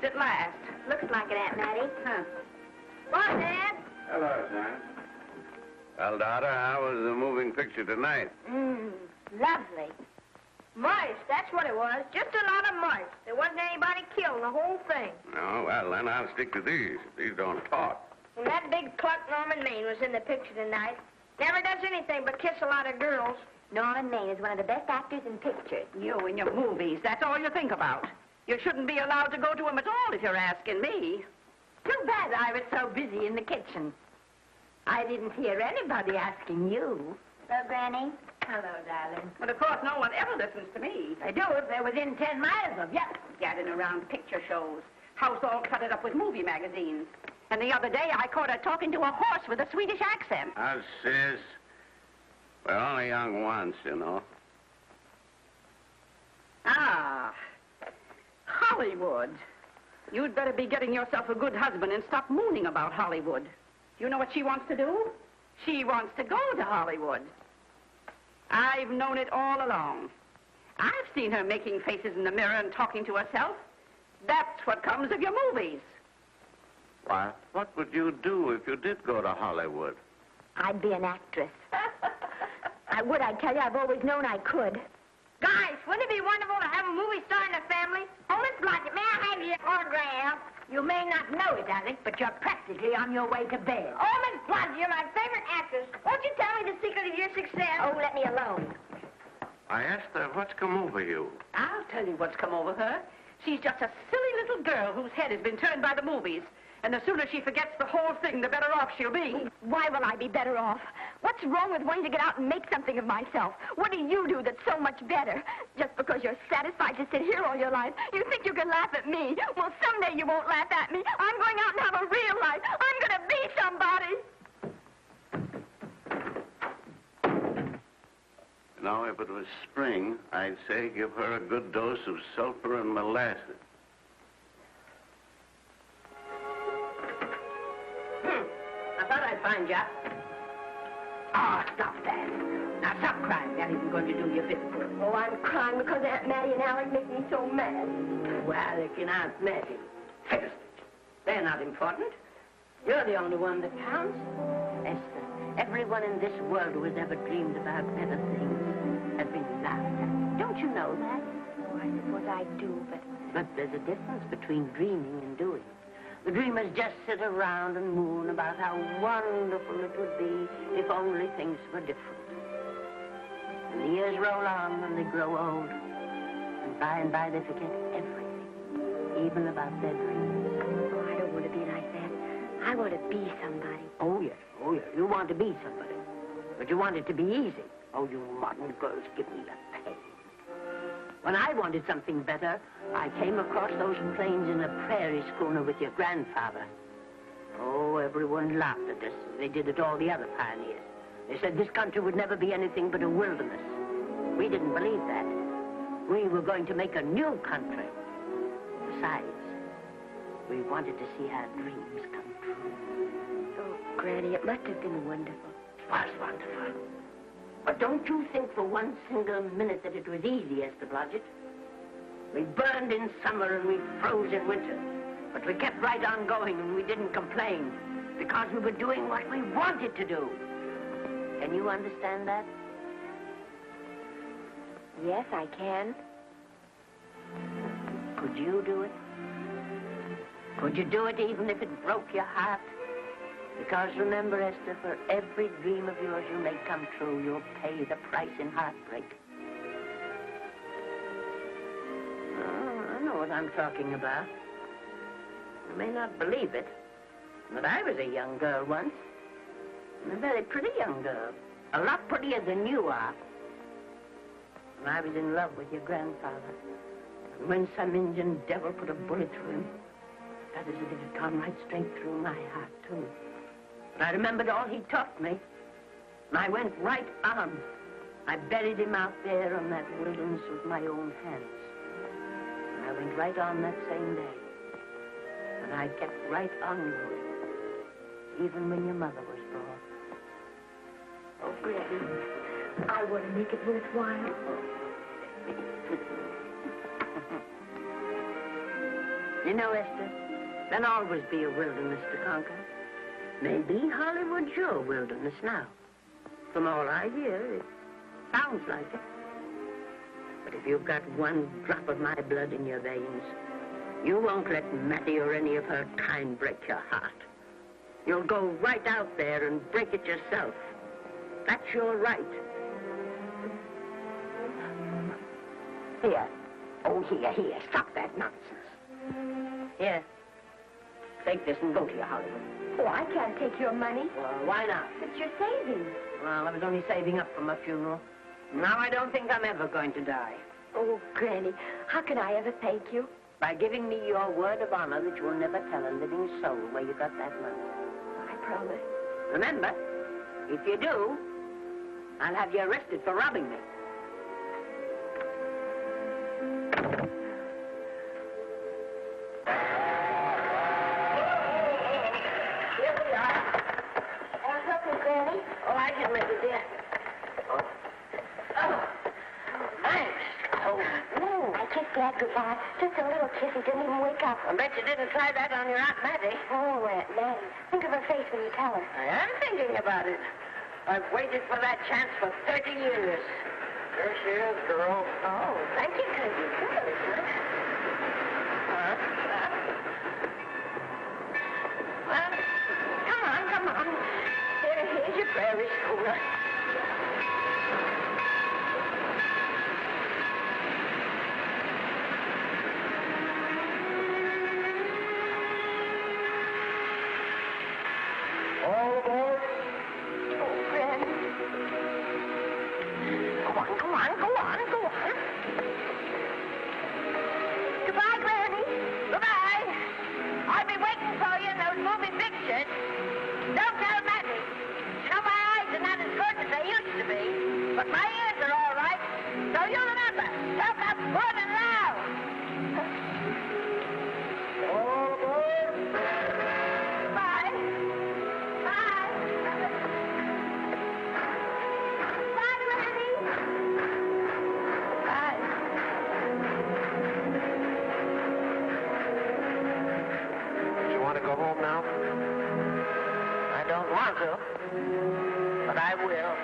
at last. Looks like it, Aunt Mattie. Huh. What, Dad? Hello, son. Well, daughter, how was the moving picture tonight? Lovely. Mice, that's what it was. Just a lot of mice. There wasn't anybody killed in the whole thing. No, well, then I'll stick to these. These don't talk. And that big cluck Norman Maine was in the picture tonight. Never does anything but kiss a lot of girls. Norman Maine is one of the best actors in pictures. You and your movies, that's all you think about. You shouldn't be allowed to go to him at all if you're asking me. Too bad I was so busy in the kitchen. I didn't hear anybody asking you. Hello, Granny. Hello, darling. But of course, no one ever listens to me. I do if they're within 10 miles of you. Gadding around picture shows. House all cluttered up with movie magazines. And the other day, I caught her talking to a horse with a Swedish accent. Sis. We're only young once, you know. Ah, Hollywood. You'd better be getting yourself a good husband and stop mooning about Hollywood. You know what she wants to do? She wants to go to Hollywood. I've known it all along. I've seen her making faces in the mirror and talking to herself. That's what comes of your movies. Why, what would you do if you did go to Hollywood? I'd be an actress. I would, I tell you. I've always known I could. Guys, wouldn't it be wonderful to have a movie star in the family? Oh, Miss Blodgett, may I have your autograph? You may not know it, Alec, but you're practically on your way to bed. Oh, Miss Blodgett, you're my favorite actress. Won't you tell me the secret of your success? Oh, let me alone. I asked her what's come over you. I'll tell you what's come over her. She's just a silly little girl whose head has been turned by the movies. And the sooner she forgets the whole thing, the better off she'll be. Why will I be better off? What's wrong with wanting to get out and make something of myself? What do you do that's so much better? Just because you're satisfied to sit here all your life, you think you can laugh at me. Well, someday you won't laugh at me. I'm going out and have a real life. I'm going to be somebody. Now, if it was spring, I'd say give her a good dose of sulfur and molasses. I thought I'd find you. Oh, stop that. Now, stop crying. That isn't going to do you a bit of good. Oh, I'm crying because Aunt Mattie and Alec make me so mad. Well, Alec and Aunt Mattie. Fiddlesticks. They're not important. You're the only one that counts. Esther, everyone in this world who has ever dreamed about better things has been laughed at. Don't you know that? Oh, I suppose I do, But there's a difference between dreaming and doing. The dreamers just sit around and moon about how wonderful it would be if only things were different. And the years roll on and they grow old. And by they forget everything, even about their dreams. Oh, I don't want to be like that. I want to be somebody. Oh, yes. You want to be somebody. But you want it to be easy. Oh, you modern girls, give me a pain. When I wanted something better, I came across those plains in a prairie schooner with your grandfather. Oh, everyone laughed at us. They did at all the other pioneers. They said this country would never be anything but a wilderness. We didn't believe that. We were going to make a new country. Besides, we wanted to see our dreams come true. Oh, Granny, it must have been wonderful. It was wonderful. But don't you think for one single minute that it was easy, Esther Blodgett? We burned in summer and we froze in winter. But we kept right on going and we didn't complain because we were doing what we wanted to do. Can you understand that? Yes, I can. Could you do it? Could you do it even if it broke your heart? Because remember, Esther, for every dream of yours you make come true, you'll pay the price in heartbreak. Oh, I know what I'm talking about. You may not believe it, but I was a young girl once. And a very pretty young girl. A lot prettier than you are. And I was in love with your grandfather. And when some Indian devil put a bullet through him, that is as if it had gone right straight through my heart, too. But I remembered all he taught me. And I went right on. I buried him out there on that wilderness with my own hands. And I went right on that same day. And I kept right on going, even when your mother was born. Oh, Granny, I want to make it worthwhile. You know, Esther, there'll always be a wilderness to conquer. Maybe Hollywood's your wilderness now. From all I hear, it sounds like it. But if you've got one drop of my blood in your veins, you won't let Mattie or any of her kind break your heart. You'll go right out there and break it yourself. That's your right. Here. Oh, here. Stop that nonsense. Here. Take this and go to your Hollywood. Oh, I can't take your money. Well, why not? It's your savings. Well, I was only saving up for my funeral. Now I don't think I'm ever going to die. Oh, Granny, how can I ever thank you? By giving me your word of honor that you'll never tell a living soul where you got that money. I promise. Remember, if you do, I'll have you arrested for robbing me. Here we are. Want something, Granny? Oh, I can make it, dear. Oh, thanks. Oh, I kissed Dad goodbye. Just a little kiss. He didn't even wake up. I bet you didn't try that on your Aunt Mattie. Oh, Aunt Mattie. Think of her face when you tell her. I am thinking about it. I've waited for that chance for 30 years. There she is, girl. Oh, thank you, cousin. Well, come on. Here's your prairie schooner. All aboard. Oh, Granny. Go on. Goodbye, Granny. Goodbye. I'll be waiting for you in those movie pictures. Don't tell Mattie. You know, my eyes are not as good as they used to be, but my ears are all right. So you remember, talk up good and loud. All aboard. Bye. Bye. Bye, Granny. Bye. You want to go home now? I don't want to, but I will.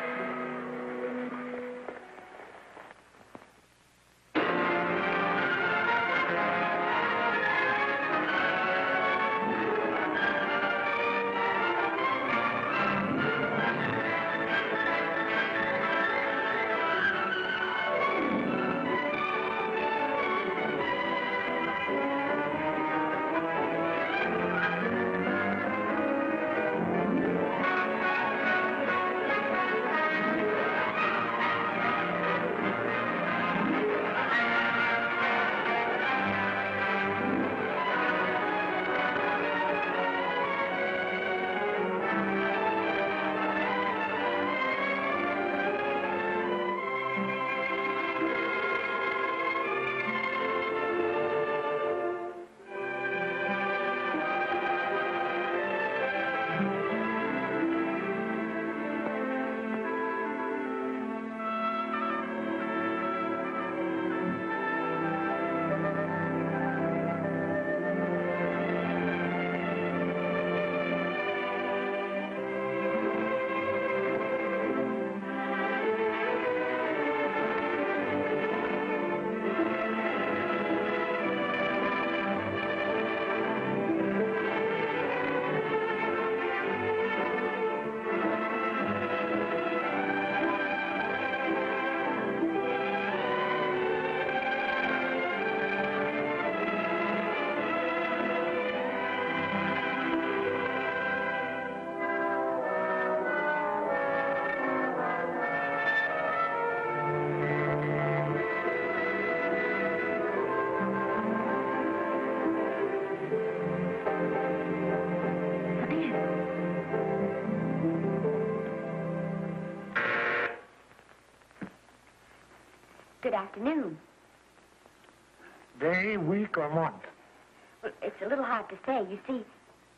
Good afternoon. Day, week, or month? Well, it's a little hard to say. You see,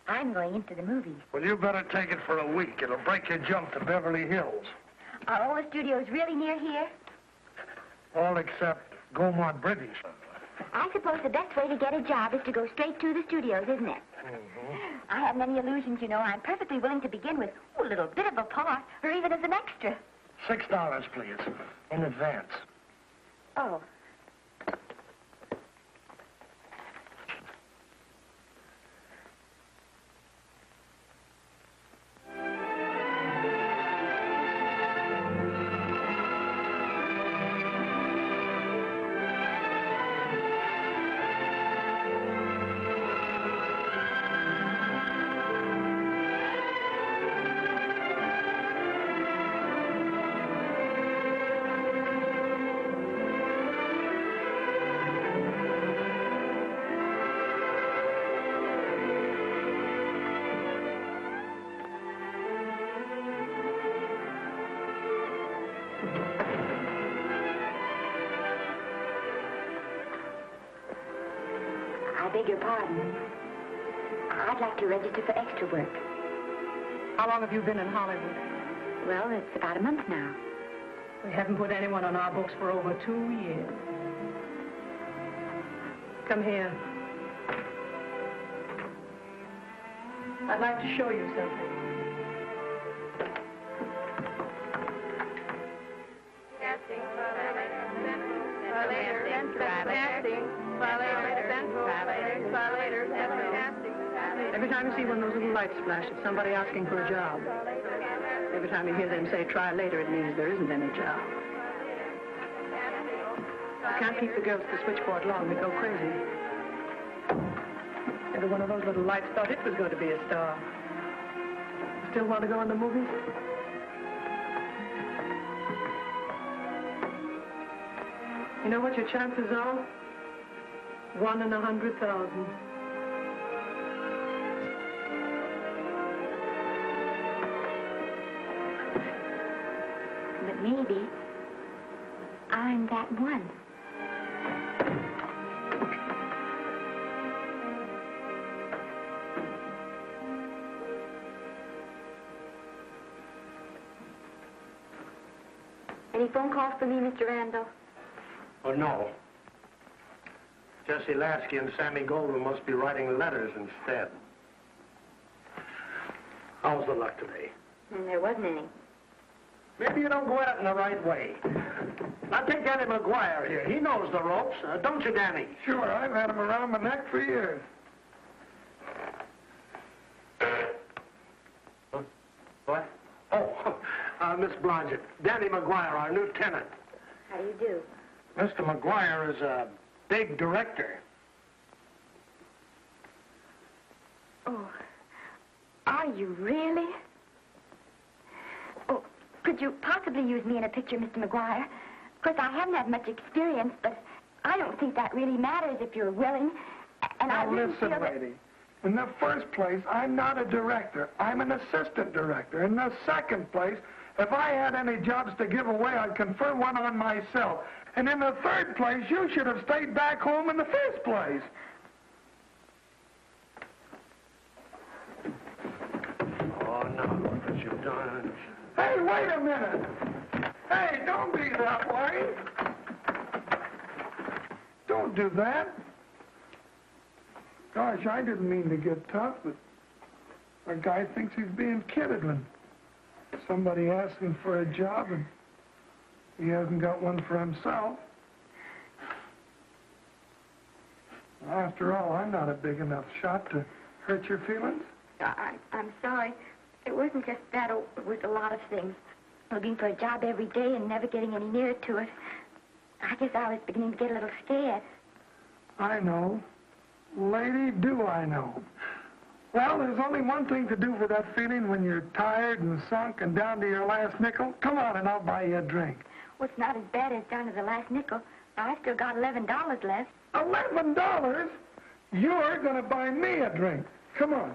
I'm going into the movies. Well, you better take it for a week. It'll break your jump to Beverly Hills. Are all the studios really near here? All except Gaynor British. I suppose the best way to get a job is to go straight to the studios, isn't it? Mm-hmm. I have many illusions, you know. I'm perfectly willing to begin with a little bit of a part, or even as an extra. $6, please, in advance. Oh. I beg your pardon. I'd like to register for extra work. How long have you been in Hollywood? Well, it's about a month now. We haven't put anyone on our books for over 2 years. Come here. I'd like to show you something. Every time you see one of those little lights flash, it's somebody asking for a job. Every time you hear them say, try later, it means there isn't any job. You can't keep the girls at the switchboard long. They go crazy. Every one of those little lights thought it was going to be a star. Still want to go in the movies? You know what your chances are? 1 in 100,000. But maybe I'm that one. Any phone calls for me, Mr. Randall? Oh, no. Jesse Lasky and Sammy Goldwyn must be writing letters instead. How's the luck today? There wasn't any. Maybe you don't go at it in the right way. Now take Danny McGuire here. He knows the ropes. Don't you, Danny? Sure, I've had him around my neck for years. Huh? What? Oh, Miss Blodgett. Danny McGuire, our new tenant. How do you do? Mr. McGuire is a big director. Oh, are you really? Oh, could you possibly use me in a picture, Mr. McGuire? Of course, I haven't had much experience, but I don't think that really matters if you're willing. And I Now really listen, feel that... lady. In the first place, I'm not a director. I'm an assistant director. In the second place, if I had any jobs to give away, I'd confer one on myself. And in the third place, you should have stayed back home in the first place. Oh, no, what have you done? Hey, wait a minute. Hey, don't be that way. Don't do that. Gosh, I didn't mean to get tough, but a guy thinks he's being kidded when somebody asks him for a job and he hasn't got one for himself. After all, I'm not a big enough shot to hurt your feelings. I'm sorry. It wasn't just that. It was a lot of things. Looking for a job every day and never getting any nearer to it. I guess I was beginning to get a little scared. I know. Lady, do I know. Well, there's only one thing to do for that feeling when you're tired and sunk and down to your last nickel. Come on and I'll buy you a drink. Well, it's not as bad as down to the last nickel. I've still got $11 left. $11? You're going to buy me a drink. Come on.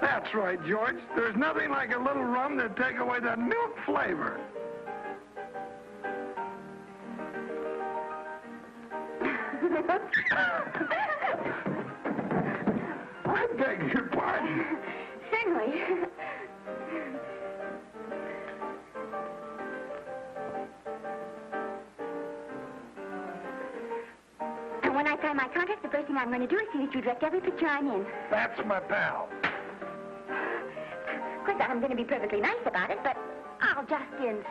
That's right, George. There's nothing like a little rum to take away the milk flavor. I beg your pardon. Certainly. sign my contract, the first thing I'm going to do is see that you direct every picture I'm in. That's my pal. Of course, I'm going to be perfectly nice about it, but I'll just insist.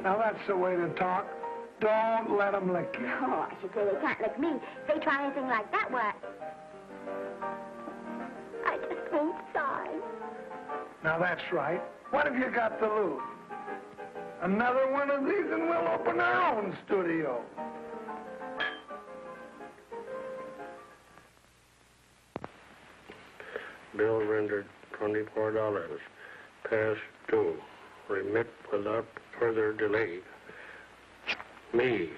Now, that's the way to talk. Don't let them lick you. Oh, I should say they can't lick me. If they try anything like that, why... I just won't sign. Now, that's right. What have you got to lose? Another one of these and we'll open our own studio. Bill rendered $24. Past due. Remit without further delay. Me.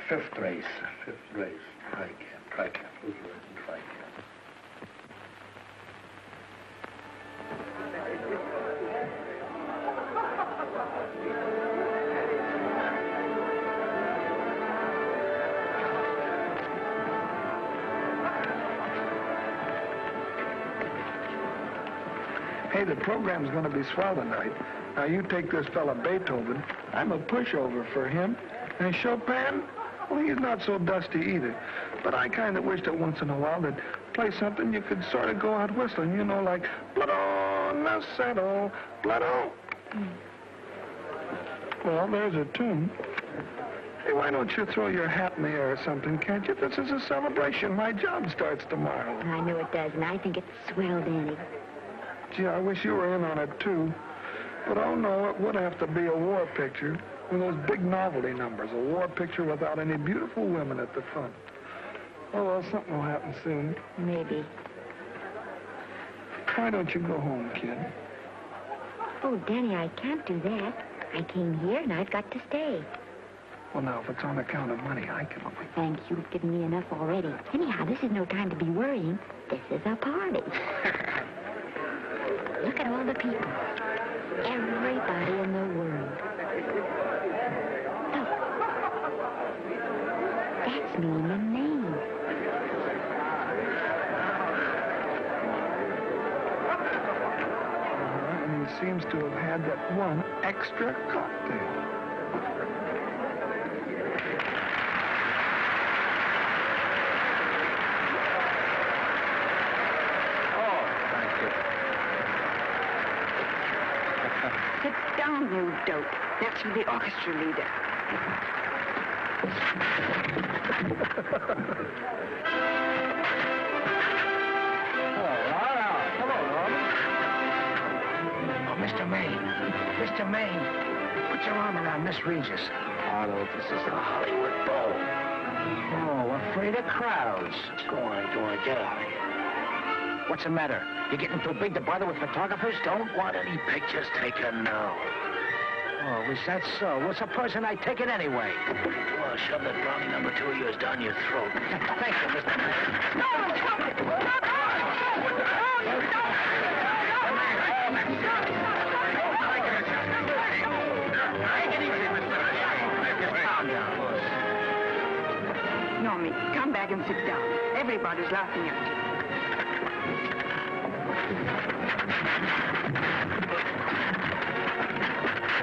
Fifth race. Tricap. Who's right? Tricap. Hey, the program's going to be swell tonight. Now, you take this fella Beethoven. I'm a pushover for him. And Chopin, well, he's not so dusty either. But I kind of wish that once in a while they'd play something you could sort of go out whistling, you know, like Blood on the Saddle, Blood on. Well, there's a tune. Hey, why don't you throw your hat in the air or something, can't you? This is a celebration. My job starts tomorrow. I know it does, and I think it's swell, Danny. Gee, I wish you were in on it, too. But, oh, no, it would have to be a war picture. One of those big novelty numbers. A war picture without any beautiful women at the front. Oh, well, something will happen soon. Maybe. Why don't you go home, kid? Oh, Danny, I can't do that. I came here, and I've got to stay. Well, now, if it's on account of money, I can... Thanks, you've given me enough already. Anyhow, this is no time to be worrying. This is a party. Look at all the people. Everybody in the world. Look. That's me and the name. And he seems to have had that one extra cocktail. Sit down, you dope. That's for the orchestra leader. Oh, Mr. Maine, put your arm around Miss Regis. Otto, this is the Hollywood Bowl. Oh, afraid of crowds. Go on, get out of here. What's the matter? You getting too big to bother with photographers? Don't want any pictures taken now. Oh, is that so? Well, supposing I take it anyway. Well, shove that brownie number 2 of yours down your throat. Thank you, Mr. Maine. No, stop it! Normie, come back and sit down. Everybody's laughing at you.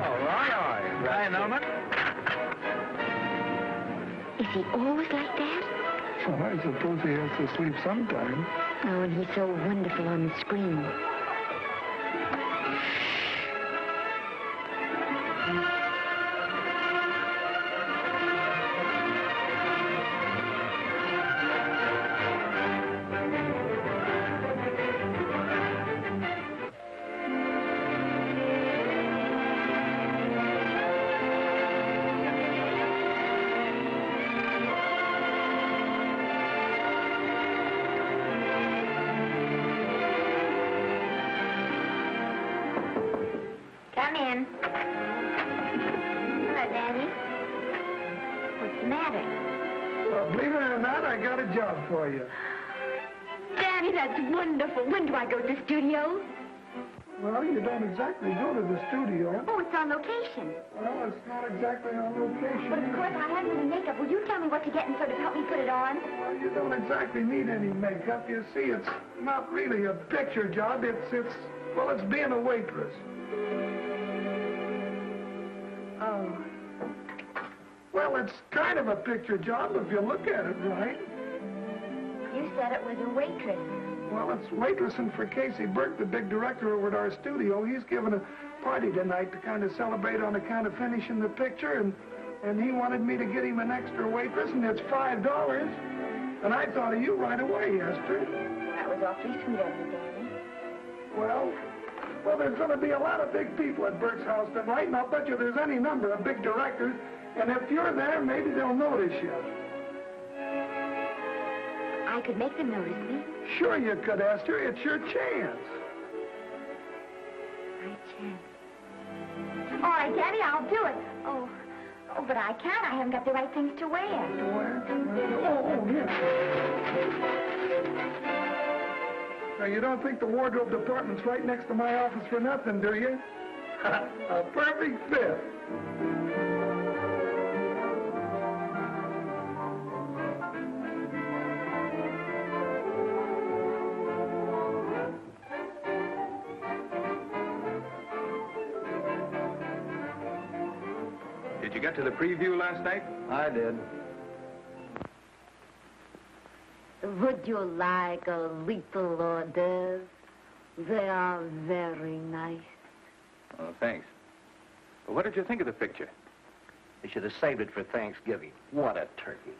All right. Hi, Norman. Is he always like that? Well, I suppose he has to sleep sometime. Oh, and he's so wonderful on the screen. Well, believe it or not, I got a job for you. Daddy, that's wonderful. When do I go to the studio? Well, you don't exactly go to the studio. Oh, it's on location. Well, it's not exactly on location. But of course, I have any makeup. Will you tell me what to get and sort of help me put it on? Well, you don't exactly need any makeup. You see, it's not really a picture job. Well, it's being a waitress. Oh. Well, it's kind of a picture job if you look at it right. You said it was a waitress. Well, it's waitressing for Casey Burke, the big director over at our studio. He's giving a party tonight to kind of celebrate on account of finishing the picture, and he wanted me to get him an extra waitress, and it's $5. And I thought of you right away, Esther. That was awfully sweet of you, Daddy. Well, there's going to be a lot of big people at Burke's house tonight, and I'll bet you there's any number of big directors, and if you're there, maybe they'll notice you. I could make them notice me. Sure you could, Esther. It's your chance. My chance. All right, Daddy, I'll do it. Oh, but I can't. I haven't got the right things to wear. Yeah. Now, you don't think the wardrobe department's right next to my office for nothing, do you? A perfect fit. Did you get to the preview last night? I did. Would you like a little hors d'oeuvre? They are very nice. Oh, thanks. Well, what did you think of the picture? You should have saved it for Thanksgiving. What a turkey.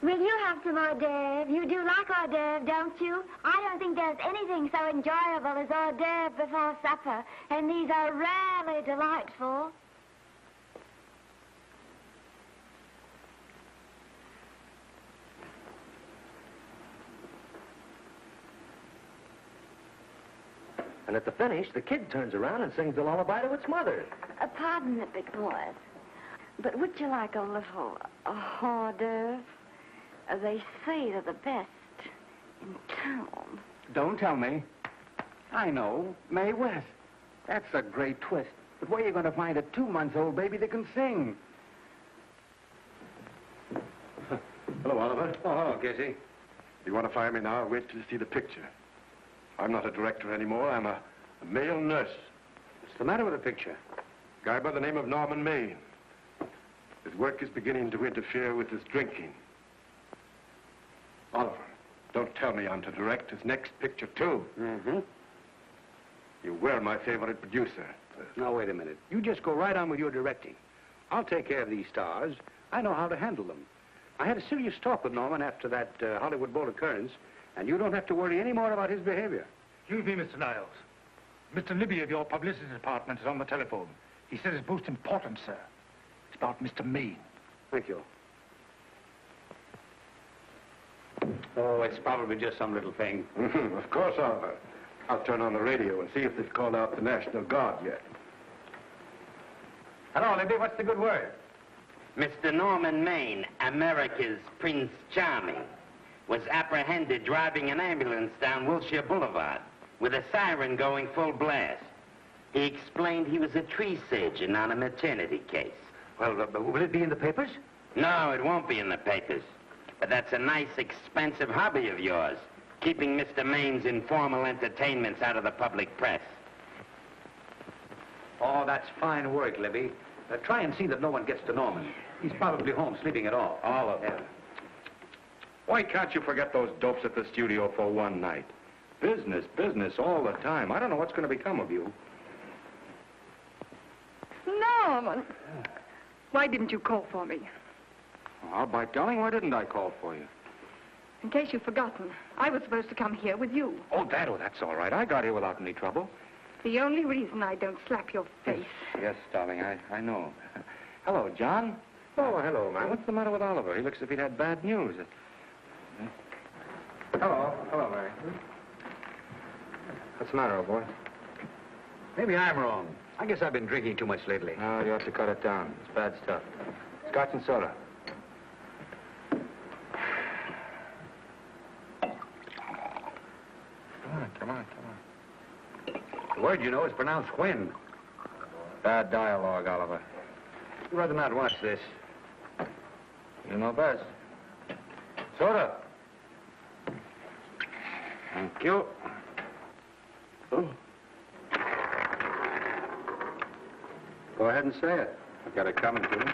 Will you have some hors d'oeuvre? You do like hors d'oeuvre, don't you? I don't think there's anything so enjoyable as hors d'oeuvre before supper, and these are rarely delightful. And at the finish, the kid turns around and sings the lullaby to its mother. Pardon the big boys, but would you like a little hors d'oeuvre? They say they're the best in town. Don't tell me. I know. Mae West. That's a great twist. But where are you going to find a 2-month-old baby that can sing? Hello, Oliver. Oh, hello, Casey. You want to fire me now? Wait till you see the picture. I'm not a director anymore. I'm a male nurse. What's the matter with the picture? Guy by the name of Norman Maine. His work is beginning to interfere with his drinking. Oliver, don't tell me I'm to direct his next picture, too. Mm-hmm. You were my favorite producer. Now, wait a minute. You just go right on with your directing. I'll take care of these stars. I know how to handle them. I had a serious talk with Norman after that Hollywood Bowl occurrence, and you don't have to worry any more about his behavior. Excuse me, Mr. Niles. Mr. Libby of your publicity department is on the telephone. He says it's most important, sir. It's about Mr. Maine. Thank you. Oh, it's probably just some little thing. Of course, Oliver. I'll turn on the radio and see if they've called out the National Guard yet. Hello, Libby. What's the good word? Mr. Norman Maine, America's Prince Charming, was apprehended driving an ambulance down Wilshire Boulevard with a siren going full blast. He explained he was a tree surgeon on a maternity case. Well, will it be in the papers? No, it won't be in the papers. But that's a nice, expensive hobby of yours, keeping Mr. Maine's informal entertainments out of the public press. Oh, that's fine work, Libby. Try and see that no one gets to Norman. He's probably home sleeping it off. All of them. Why can't you forget those dopes at the studio for one night? Business, business all the time. I don't know what's going to become of you. Norman, why didn't you call for me? Oh, by darling, why didn't I call for you? In case you've forgotten, I was supposed to come here with you. Oh, that's all right. I got here without any trouble. The only reason I don't slap your face. Yes, darling, I know. Hello, John. Oh, hello, man. What's the matter with Oliver? He looks as if he'd had bad news. Hello, Mary. What's the matter, old boy? Maybe I'm wrong. I guess I've been drinking too much lately. No, you ought to cut it down. It's bad stuff. Scotch and soda. Come on. The word, you know, is pronounced when. Bad dialogue, Oliver. I'd rather not watch this. You know best. Soda. Thank you. Oh. Go ahead and say it. I've got it coming to me.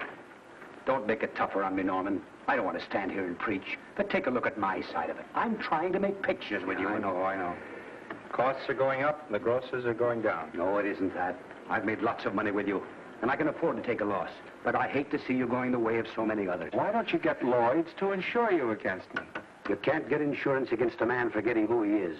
Don't make it tougher on me, Norman. I don't want to stand here and preach, but take a look at my side of it. I'm trying to make pictures with you. I know. Costs are going up, and the grosses are going down. No, it isn't that. I've made lots of money with you, and I can afford to take a loss. But I hate to see you going the way of so many others. Why don't you get Lloyd's to insure you against me? You can't get insurance against a man forgetting who he is.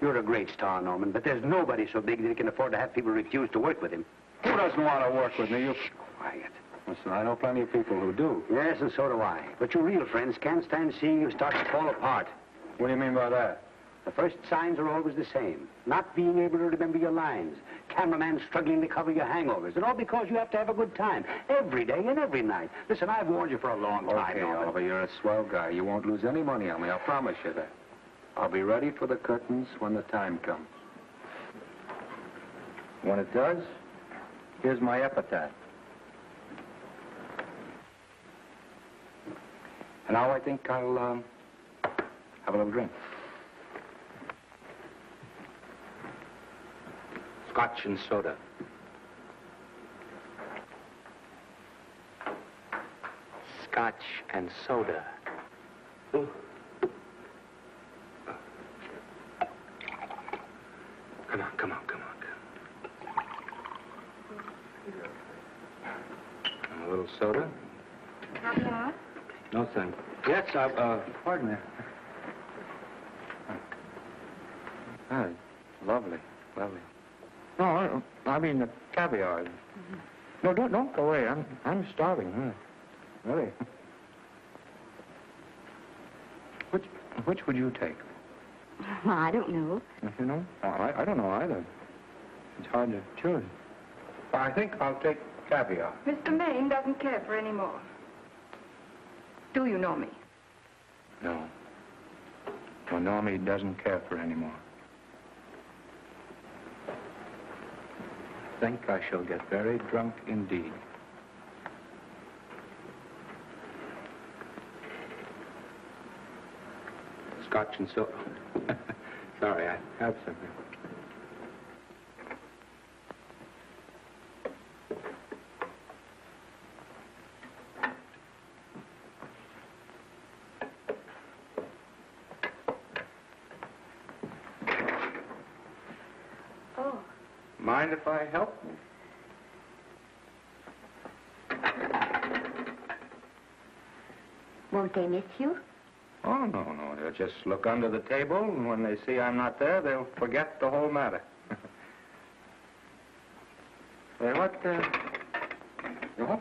You're a great star, Norman, but there's nobody so big that he can afford to have people refuse to work with him. Who doesn't want to work with me? You... Quiet. Listen, I know plenty of people who do. Yes, and so do I. But your real friends can't stand seeing you start to fall apart. What do you mean by that? The first signs are always the same. Not being able to remember your lines. Cameraman struggling to cover your hangovers. And all because you have to have a good time. Every day and every night. Listen, I've warned you for a long time, Okay, Norman. Oliver, you're a swell guy. You won't lose any money on me. I'll promise you that. I'll be ready for the curtains when the time comes. When it does, here's my epitaph. And now I think I'll, have a little drink. Scotch and soda. Scotch and soda. Ooh. Come on. A little soda? Caviar? No, thank you. Yes, pardon me. Lovely. No, I mean the caviar. No, don't go away. I'm starving. Really. Which would you take? I don't know. You know? I don't know either. It's hard to choose. I think I'll take caviar. Mr. Maine doesn't care for any more. Do you know me? No. Well, Normie doesn't care for any more. I think I shall get very drunk indeed. Scotch and soda. Sorry, I have something. Oh. Mind if I help? Won't they miss you? Oh, no. They'll just look under the table, and when they see I'm not there, they'll forget the whole matter. Hey,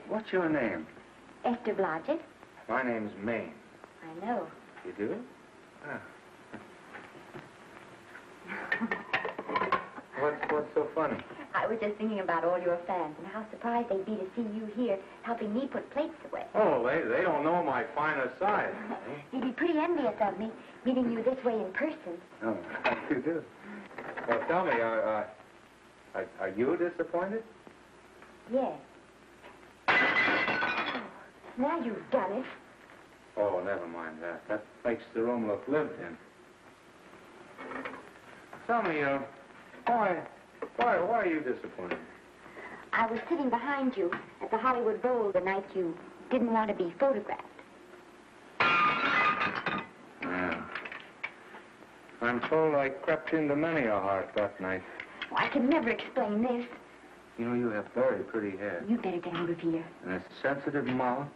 what's your name? Esther Blodgett. My name's Maine. I know. You do? Ah. What's so funny? I was just thinking about all your fans and how surprised they'd be to see you here helping me put plates away. Oh, they don't know my finer side. They'd be pretty envious of me, meeting you this way in person. Oh, you do? Well, tell me, are you disappointed? Yes. Oh, now you've done it. Oh, never mind that. That makes the room look lived in. Tell me, why are you disappointed? I was sitting behind you at the Hollywood Bowl the night you didn't want to be photographed. Yeah. I'm told I crept into many a heart that night. Oh, I can never explain this. You know, you have very pretty hair. You better get out of here. And a sensitive mouth.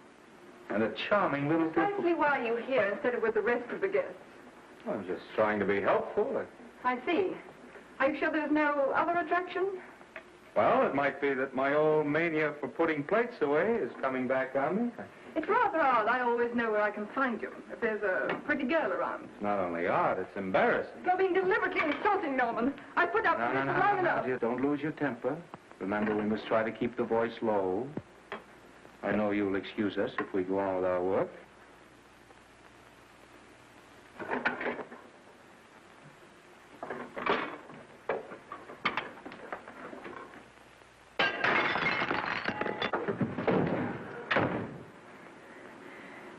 And a charming little Precisely why are you here instead of with the rest of the guests? I'm just trying to be helpful. I see. Are you sure there's no other attraction? Well, it might be that my old mania for putting plates away is coming back on me. It's rather odd. I always know where I can find you if there's a pretty girl around. It's not only odd, it's embarrassing. You're being deliberately insulting, Norman. I put up with this for long enough. Dear, don't lose your temper. Remember, we must try to keep the voice low. I know you'll excuse us if we go on with our work.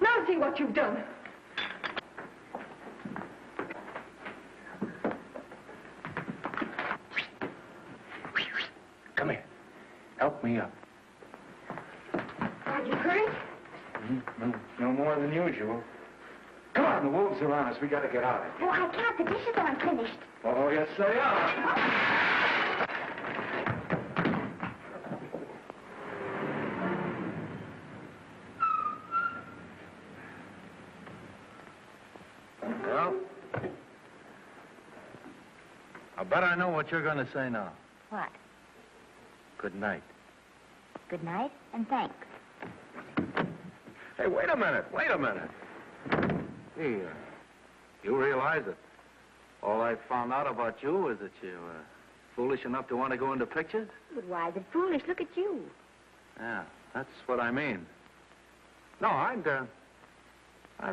Now see what you've done. Come here. Help me up. Are you hurt? No more than usual. Come on, the wolves are on us. We gotta get out of here. Oh, I can't. The dishes aren't finished. Oh, yes, they are. Well, I bet I know what you're going to say now. What? Good night. Good night, and thanks. Hey, wait a minute. Hey, you realize that all I found out about you is that you're foolish enough to want to go into pictures? But why is it foolish? Look at you. Yeah, that's what I mean. No, I'd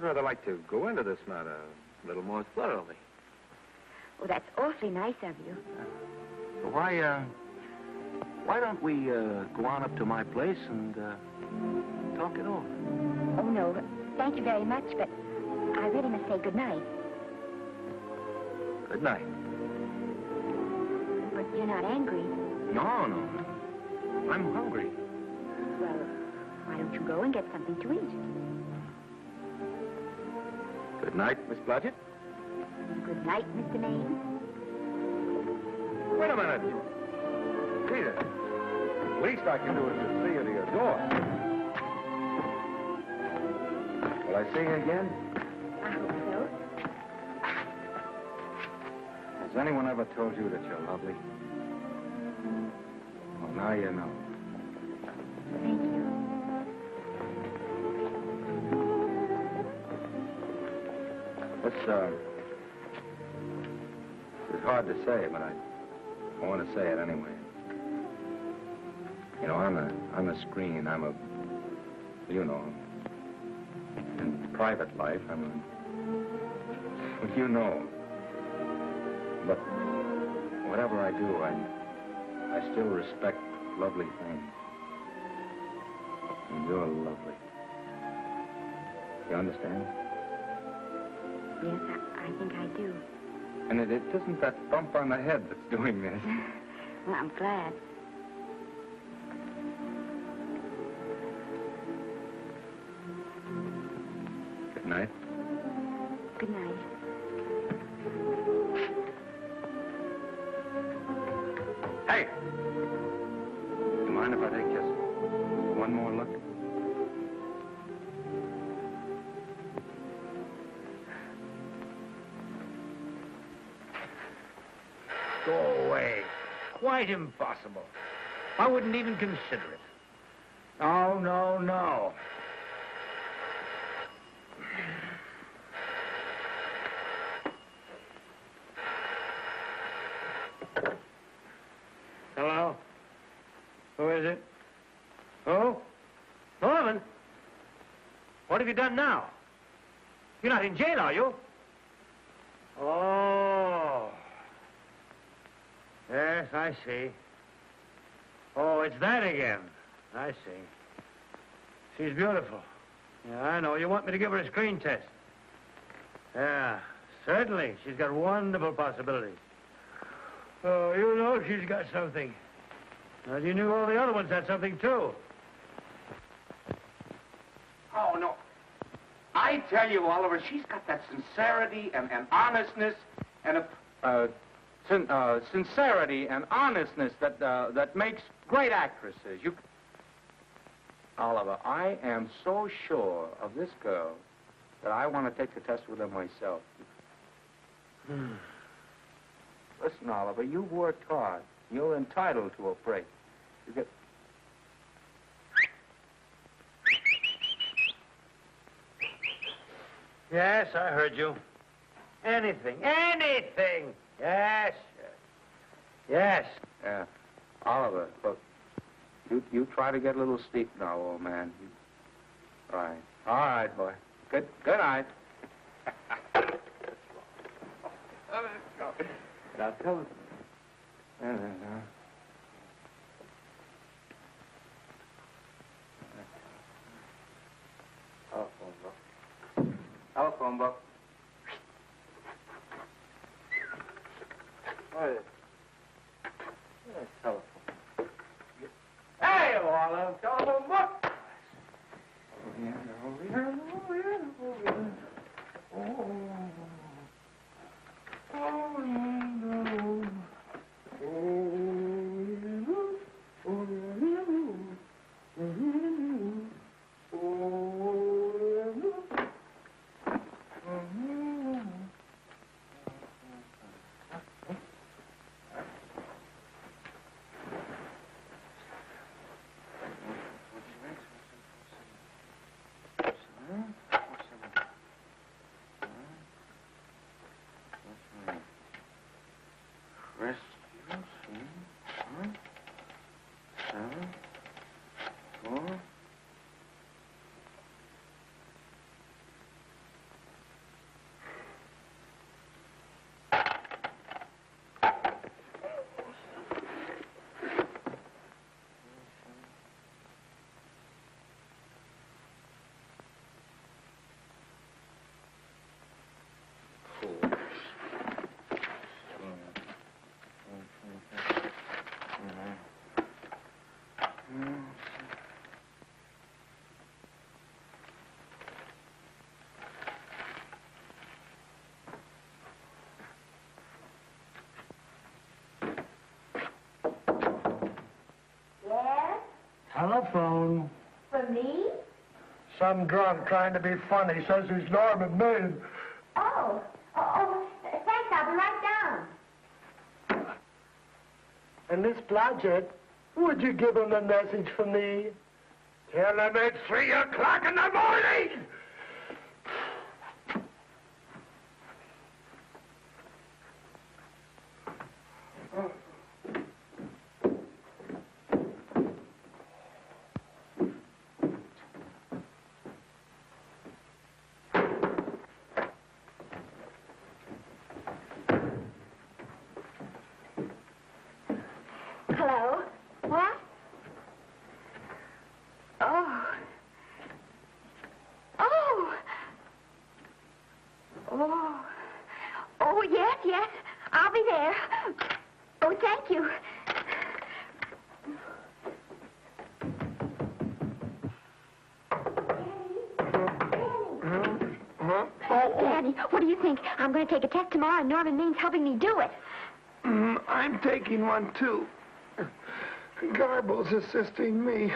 rather like to go into this matter a little more thoroughly. Oh, that's awfully nice of you. Why don't we go on up to my place and talk it over? Oh, no. Thank you very much, but I really must say good night. Good night. But you're not angry. No. I'm hungry. Well, why don't you go and get something to eat? Good night, Miss Blodgett. Good night, Mr. Maine. Wait a minute. Peter, the least I can do is to see you to your door. Will I see you again? I hope so. Has anyone ever told you that you're lovely? Well, now you know. Thank you. It's hard to say, but I want to say it anyway. You know, I'm a screen. In private life, well, you know. But whatever I do, I still respect lovely things. And you're lovely. You understand? Yes, I think I do. And it isn't that bump on the head that's doing this. Well, I'm glad. Good night. Good night. Hey! You mind if I take just one more look? Go away. Quite impossible. I wouldn't even consider it. No. Hello? Who is it? Who? Norman? What have you done now? You're not in jail, are you? Oh. Yes, I see. Oh, it's that again. I see. She's beautiful. Yeah, I know. You want me to give her a screen test? Yeah, certainly. She's got wonderful possibilities. Oh, you know she's got something. Well, you knew all the other ones had something, too. Oh, no. I tell you, Oliver, she's got that sincerity and honestness and sincerity and honestness that makes great actresses. Oliver, I am so sure of this girl that I want to take the test with her myself. Listen, Oliver, you've worked hard. You're entitled to a break. You get... Yes, I heard you. Anything. Yes. Yeah. Oliver, look. You try to get a little sleep now, old man. All right. All right, boy. Good night. Now, tell us. Telephone book. Hey, telephone. Hey, Oliver, telephone book. Telephone. For me? Some drunk trying to be funny says he's Norman Maine. Oh, thanks. I'll be right down. And Miss Blodgett, would you give him a message for me? Tell him it's 3 o'clock in the morning! Hello? What? Oh. Oh. Oh. Oh, yes. I'll be there. Oh, thank you. Daddy, what do you think? I'm going to take a test tomorrow, and Norman Main's helping me do it. I'm taking one, too. Garble's assisting me.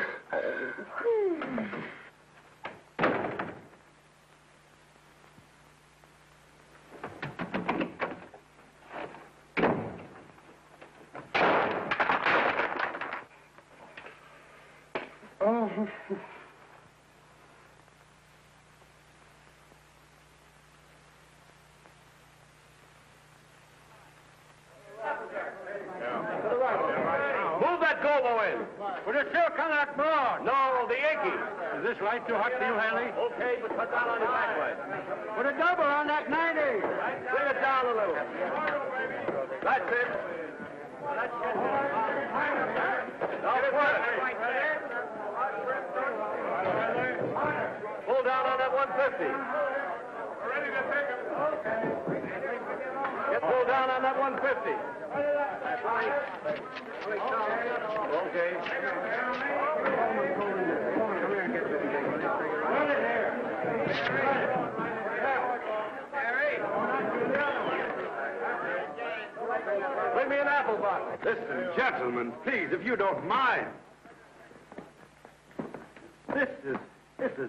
Oh. Move that Gobo in. Would it still come out more? No, the Yankee. Is this light too hot for you, Hanley? Okay, but cut down on your back light. Put a double on that 90. Bring it down a little. That's it. Now pull it. Pull down on that 150. Ready to take it. Get pulled down on that 150. Okay. Bring me an apple box. Listen, gentlemen, please, if you don't mind. This is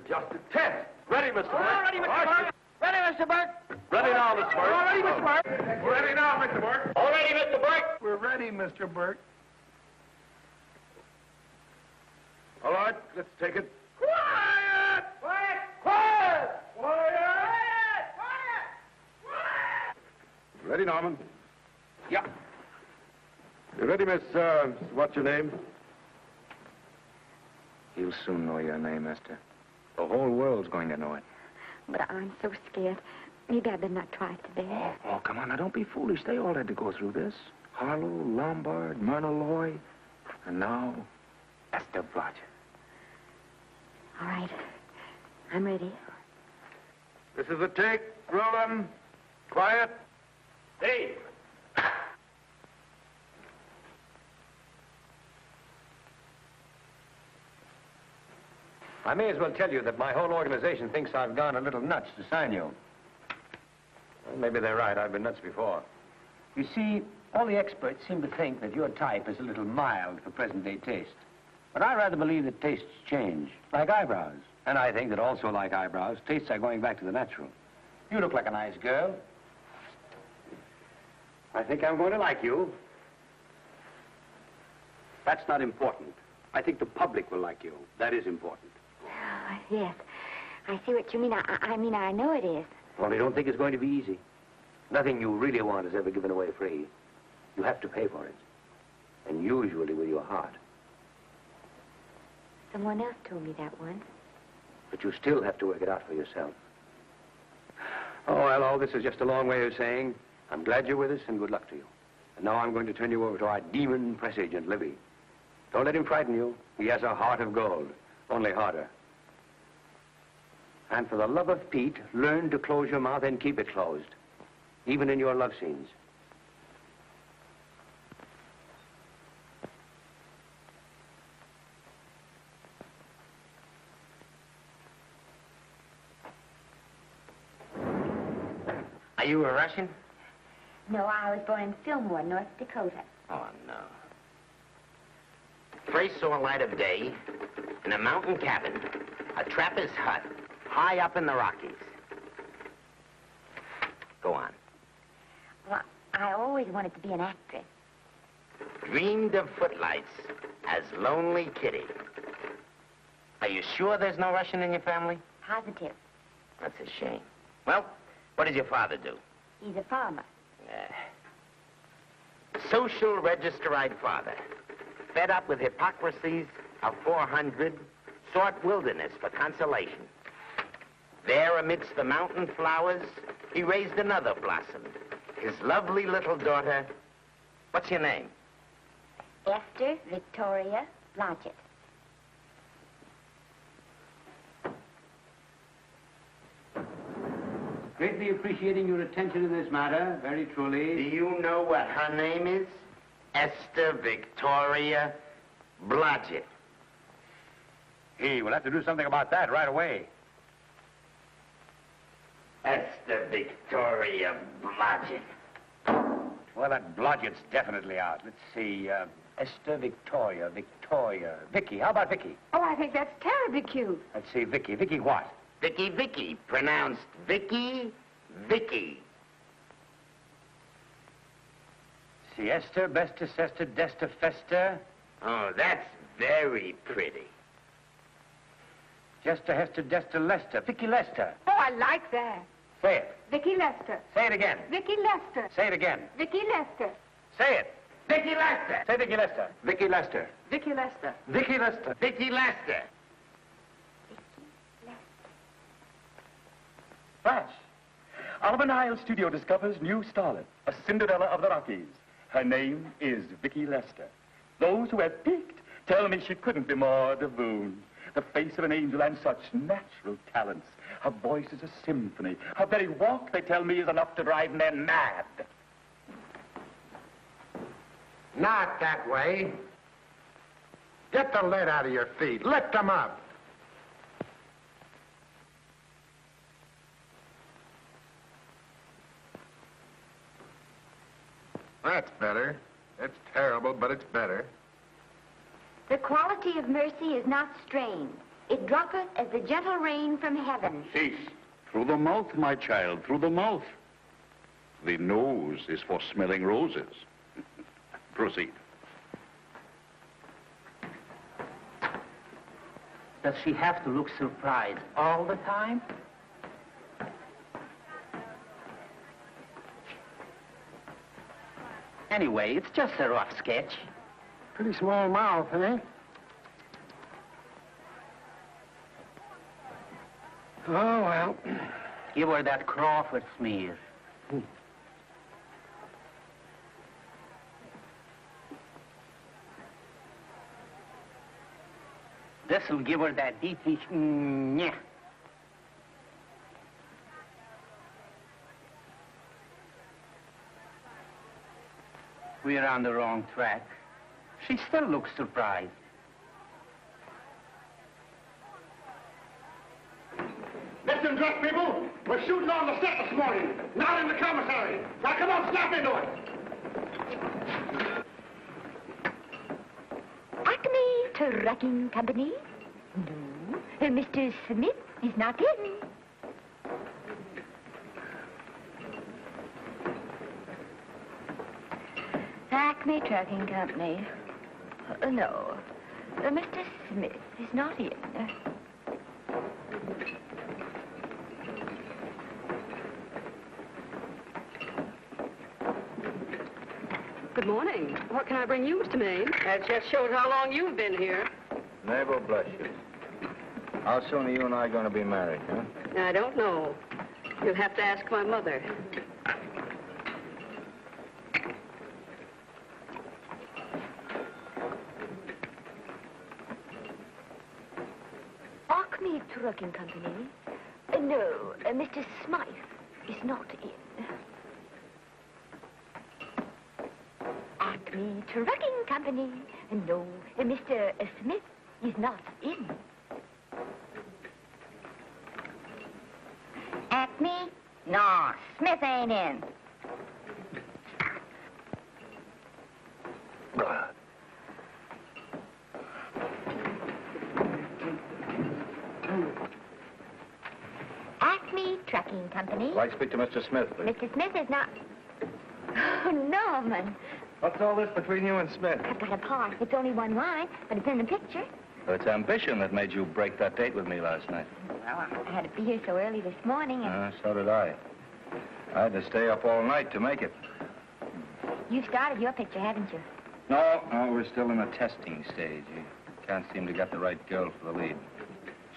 just a test. Ready, Mr. Burke? All ready, Mr. Burke. Ready, Mr. Burke. Ready now, Mr. Burke. All ready, Mr. Burke. Ready now, Mr. Burke. All ready, Mr. Burke. We're ready, Mr. Burke. All right, let's take it. Quiet! Quiet! Quiet! Quiet! Quiet! Ready, Norman? Yeah. You ready, miss, what's your name? You'll soon know your name, Esther. The whole world's going to know it. But I'm so scared. Maybe I better not try it today. Oh, come on. Now, don't be foolish. They all had to go through this. Harlow, Lombard, Myrna Loy, and now Esther Blodgett. All right. I'm ready. This is a take. Rolling. Quiet. Hey! I may as well tell you that my whole organization thinks I've gone a little nuts to sign you. Well, maybe they're right. I've been nuts before. You see, all the experts seem to think that your type is a little mild for present-day taste. But I rather believe that tastes change, like eyebrows. And I think that also, like eyebrows, tastes are going back to the natural. You look like a nice girl. I think I'm going to like you. That's not important. I think the public will like you. That is important. Oh, yes. I see what you mean. I mean, I know it is. Only don't think it's going to be easy. Nothing you really want is ever given away free. You have to pay for it. And usually with your heart. Someone else told me that once. But you still have to work it out for yourself. Oh, well, all this is just a long way of saying, I'm glad you're with us and good luck to you. And now I'm going to turn you over to our demon press agent, Libby. Don't let him frighten you. He has a heart of gold, only harder. And for the love of Pete, learn to close your mouth and keep it closed, even in your love scenes. Are you a Russian? No, I was born in Fillmore, North Dakota. Oh, no. First saw light of day in a mountain cabin, a trapper's hut, high up in the Rockies. Go on. Well, I always wanted to be an actress. Dreamed of footlights as Lonely Kitty. Are you sure there's no Russian in your family? Positive. That's a shame. Well, what does your father do? He's a farmer. Social registerite father. Fed up with hypocrisies of 400, sought wilderness for consolation. There amidst the mountain flowers, he raised another blossom. His lovely little daughter. What's your name? Esther Victoria Blodgett. Greatly appreciating your attention in this matter, very truly. Do you know what her name is? Esther Victoria Blodgett. Hey, we'll have to do something about that right away. Esther Victoria Blodgett. Well, that Blodgett's definitely out. Let's see, Esther Victoria. Vicky, how about Vicky? Oh, I think that's terribly cute. Let's see, Vicky. Vicky what? Vicky, pronounced Vicky. See, Esther, Besta, Sesta, Desta, Festa. Oh, that's very pretty. Jester, Hester, Desta, Lester. Vicky Lester. Oh, I like that. Say it. Vicky Lester. Say it again. Vicky Lester. Say it again. Vicky Lester. Say it. Vicky Lester. Say Vicky Lester. Vicky Lester. Vicky Lester. Vicky Lester. Vicky Lester. Flash. Oliver Nile Studio discovers new starlet, a Cinderella of the Rockies. Her name is Vicky Lester. Those who have peeked tell me she couldn't be more divoon. The face of an angel and such natural talents. Her voice is a symphony. Her very walk, they tell me, is enough to drive men mad. Not that way. Get the lead out of your feet. Lift them up. That's better. It's terrible, but it's better. The quality of mercy is not strained. It droppeth as the gentle rain from heaven. Cease. Through the mouth, my child, through the mouth. The nose is for smelling roses. Proceed. Does she have to look surprised all the time? Anyway, it's just a rough sketch. Pretty small mouth, eh? Oh, well. Give her that Crawford smear. This'll give her that deeply... yeah. We're on the wrong track. She still looks surprised. Listen, drunk people. We're shooting on the set this morning, not in the commissary. Now, come on, snap into it. Acme Trucking Company? No. Mr. Smith is not in. Acme Trucking Company. No. Mr. Smith is not in. Good morning. What can I bring you, Mr. Maine? That just shows how long you've been here. Mabel, bless you. How soon are you and I going to be married, huh? I don't know. You'll have to ask my mother. Acme Trucking Company? No, Mr. Smythe is not in. Acme Trucking Company? No, Mr. Smith is not in. Acme? No, Smith ain't in. Acme Trucking Company? I'd like to speak to Mr. Smith, please. Mr. Smith is not... Oh, Norman. What's all this between you and Smith? I've got a part. It's only one line, but it's in the picture. It's ambition that made you break that date with me last night. Well, I had to be here so early this morning, and So did I. I had to stay up all night to make it. you've started your picture, haven't you? No, we're still in the testing stage. You can't seem to get the right girl for the lead.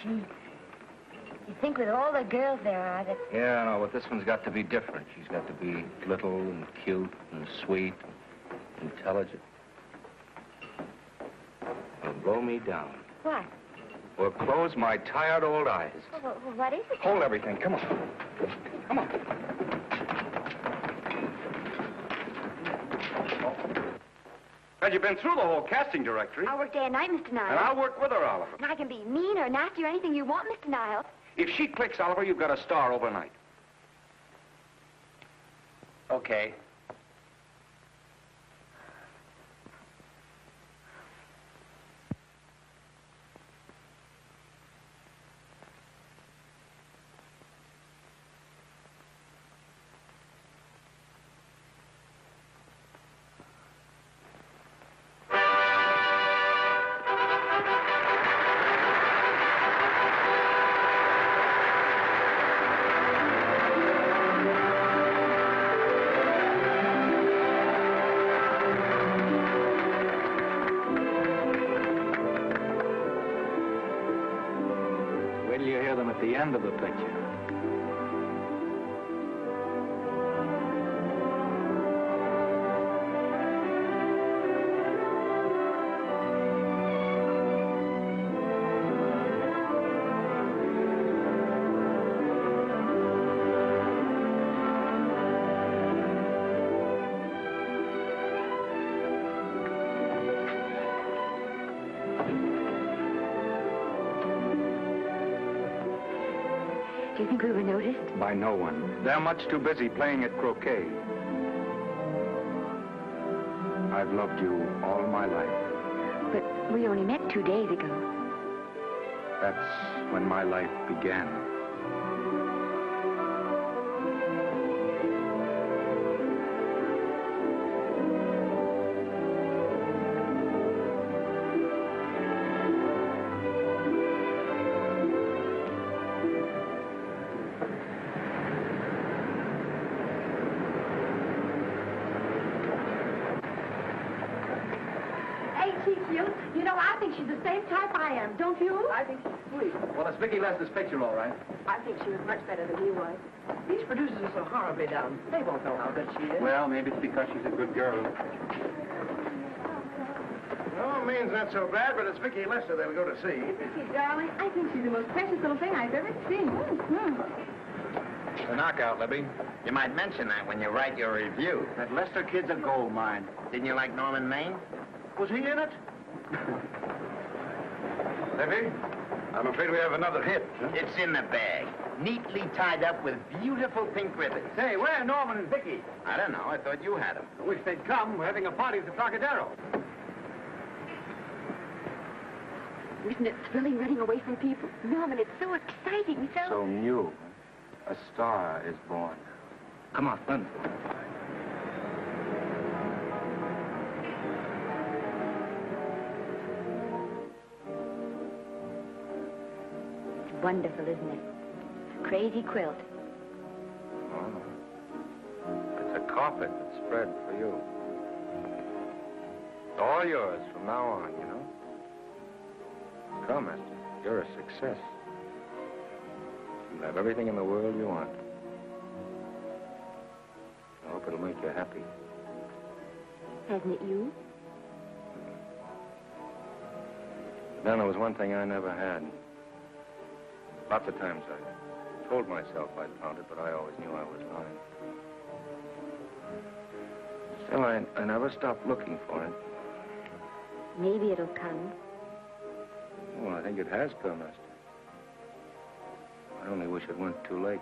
Gee, you think with all the girls there are that... Yeah, no, but this one's got to be different. She's got to be little and cute and sweet and intelligent. It'll blow me down. What? Will close my tired old eyes. Well, what is it? Hold everything. Come on. Come on. Well, you've been through the whole casting directory. I work day and night, Mr. Niles. And I'll work with her, Oliver. And I can be mean or nasty or anything you want, Mr. Niles. If she clicks, Oliver, you've got a star overnight. Okay. Wait till you hear them at the end of the picture. Do you think we were noticed? By no one. They're much too busy playing at croquet. I've loved you all my life. But we only met 2 days ago. That's when my life began. type I am, don't you? I think she's sweet. Well, it's Vicki Lester's picture, all right. I think she was much better than he was. These producers are so horribly down. They won't know how good she is. Well, maybe it's because she's a good girl. No, Maine's not so bad, but it's Vicki Lester they'll go to see. Vicky, darling, I think she's the most precious little thing I've ever seen. The knockout, Libby. You might mention that when you write your review. That Lester kid's a gold mine. Didn't you like Norman Maine? Was he in it? Libby, I'm afraid we have another hit. Huh? It's in the bag, neatly tied up with beautiful pink ribbons. Say, where are Norman and Vicki? I don't know. I thought you had them. I wish they'd come. We're having a party at the Trocadero. Isn't it thrilling running away from people? Norman, it's so exciting, So new. A star is born. Come on, run. It's wonderful, isn't it? Crazy quilt. Oh. It's a carpet that's spread for you. It's all yours from now on, you know. Come, Esther. You're a success. You'll have everything in the world you want. I hope it'll make you happy. Hasn't it you? Then there was one thing I never had. Lots of times I told myself I'd found it, but I always knew I was lying. Still, I never stopped looking for it. Maybe it'll come. Well, I think it has come, Esther. I only wish it weren't too late.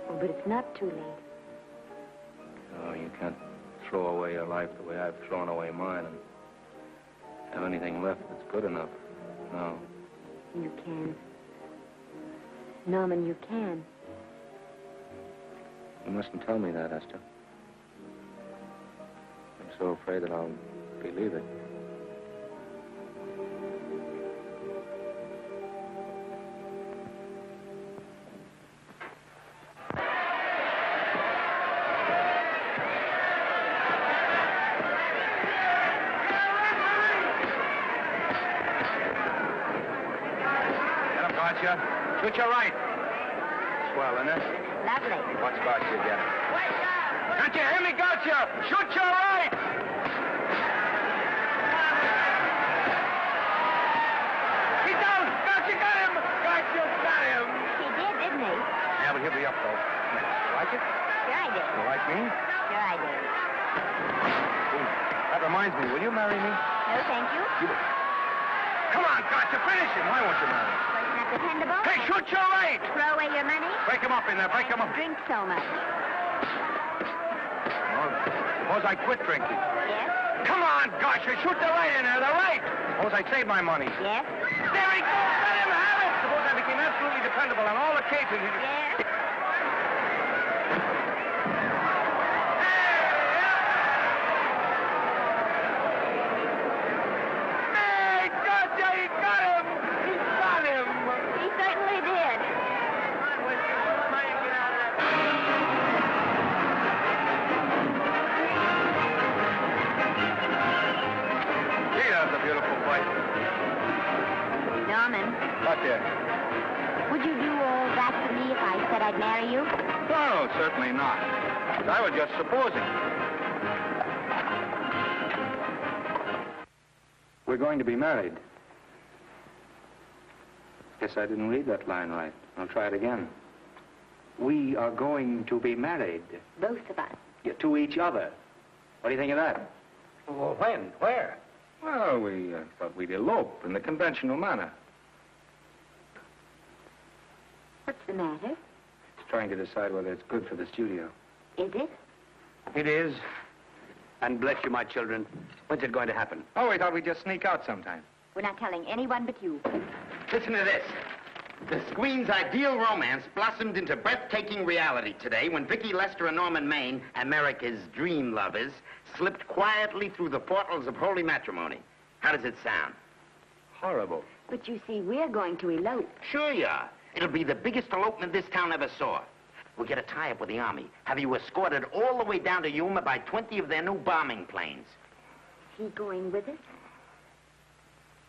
Oh, but it's not too late. No, you can't throw away your life the way I've thrown away mine and have anything left that's good enough. No. You can. Norman, you can. You mustn't tell me that, Esther. I'm so afraid that I'll believe it. Shoot your right. Swell, isn't it? Lovely. What spot you get? Can't you hear me, Gotcha? Shoot your right! He's down! Gotcha, got him! Gotcha, got him! He did, didn't he? Yeah, but he'll be up, though. You like it? Sure I did. You like me? Sure I did. That reminds me, will you marry me? No, thank you. Come on, Gotcha, finish him. Why won't you marry me? Wasn't that dependable? Hey, shoot your right! Throw away your money? Break him up in there, break him up. Drink so much. Well, suppose I quit drinking. Yes? Come on, Gotcha, shoot the right in there, the right! Suppose I save my money. Yes? There he goes, let him have it! Suppose I became absolutely dependable on all occasions. Yes? Norman. What, dear? Would you do all that for me if I said I'd marry you? No, certainly not. I was just supposing. We're going to be married. Guess I didn't read that line right. I'll try it again. We are going to be married. Both of us. Yeah, to each other. What do you think of that? Well, when? Where? Well, we thought we'd elope in the conventional manner. What's the matter? It's trying to decide whether it's good for the studio. Is it? It is. And bless you, my children. When's it going to happen? Oh, we thought we'd just sneak out sometime. We're not telling anyone but you. Listen to this. The screen's ideal romance blossomed into breathtaking reality today when Vicki Lester and Norman Maine, America's dream lovers, slipped quietly through the portals of holy matrimony. How does it sound? Horrible. But you see, we're going to elope. Sure you are. It'll be the biggest elopement this town ever saw. We'll get a tie-up with the Army, have you escorted all the way down to Yuma by 20 of their new bombing planes. Is he going with us?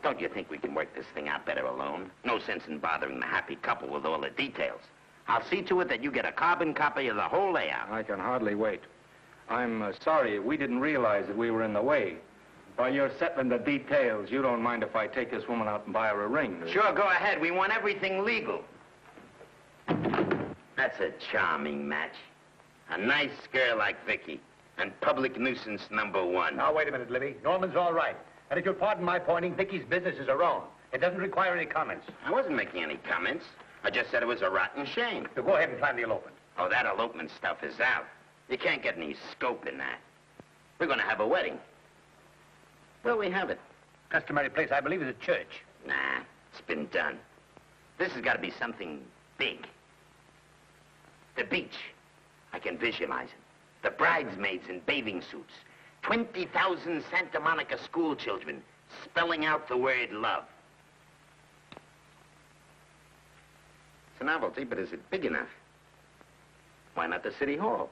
Don't you think we can work this thing out better alone? No sense in bothering the happy couple with all the details. I'll see to it that you get a carbon copy of the whole layout. I can hardly wait. I'm sorry we didn't realize that we were in the way. While you're settling the details, you don't mind if I take this woman out and buy her a ring? Sure, go ahead. We want everything legal. That's a charming match. A nice girl like Vicky. And public nuisance #1. Now, wait a minute, Libby. Norman's all right. And if you'll pardon my pointing, Vicky's business is her own. It doesn't require any comments. I wasn't making any comments. I just said it was a rotten shame. So go ahead and plan the elopement. Oh, that elopement stuff is out. You can't get any scope in that. We're going to have a wedding. Where'll we have it? Customary place, I believe, is a church. Nah, it's been done. This has got to be something big. The beach. I can visualize it. The bridesmaids in bathing suits. 20,000 Santa Monica school children spelling out the word love. It's a novelty, but is it big enough? Why not the city hall?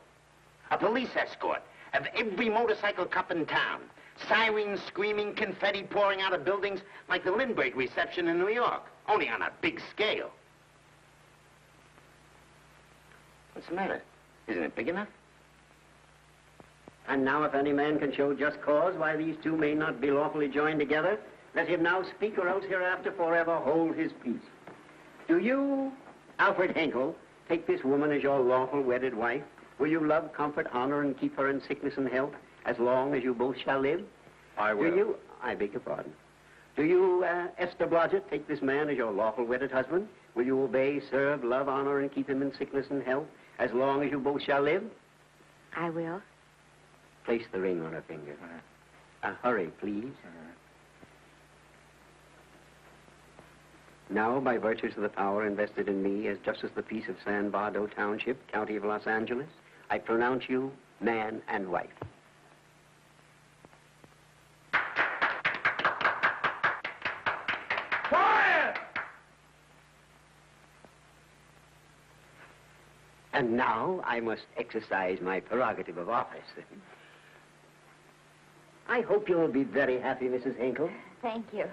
A police escort of every motorcycle cop in town. Sirens screaming, confetti pouring out of buildings like the Lindbergh reception in New York, only on a big scale. What's the matter? Isn't it big enough? And now if any man can show just cause why these two may not be lawfully joined together, let him now speak or else hereafter forever hold his peace. Do you, Alfred Henkel, take this woman as your lawful wedded wife? Will you love, comfort, honor, and keep her in sickness and health as long as you both shall live? I will. Do you, I beg your pardon. Do you, Esther Blodgett, take this man as your lawful wedded husband? Will you obey, serve, love, honor, and keep him in sickness and health as long as you both shall live? I will. Place the ring on her finger. Hurry, please. Now, by virtues of the power invested in me as Justice of the Peace of San Bardo Township, County of Los Angeles, I pronounce you man and wife. Quiet! And now I must exercise my prerogative of office. I hope you'll be very happy, Mrs. Hinkle. Thank you.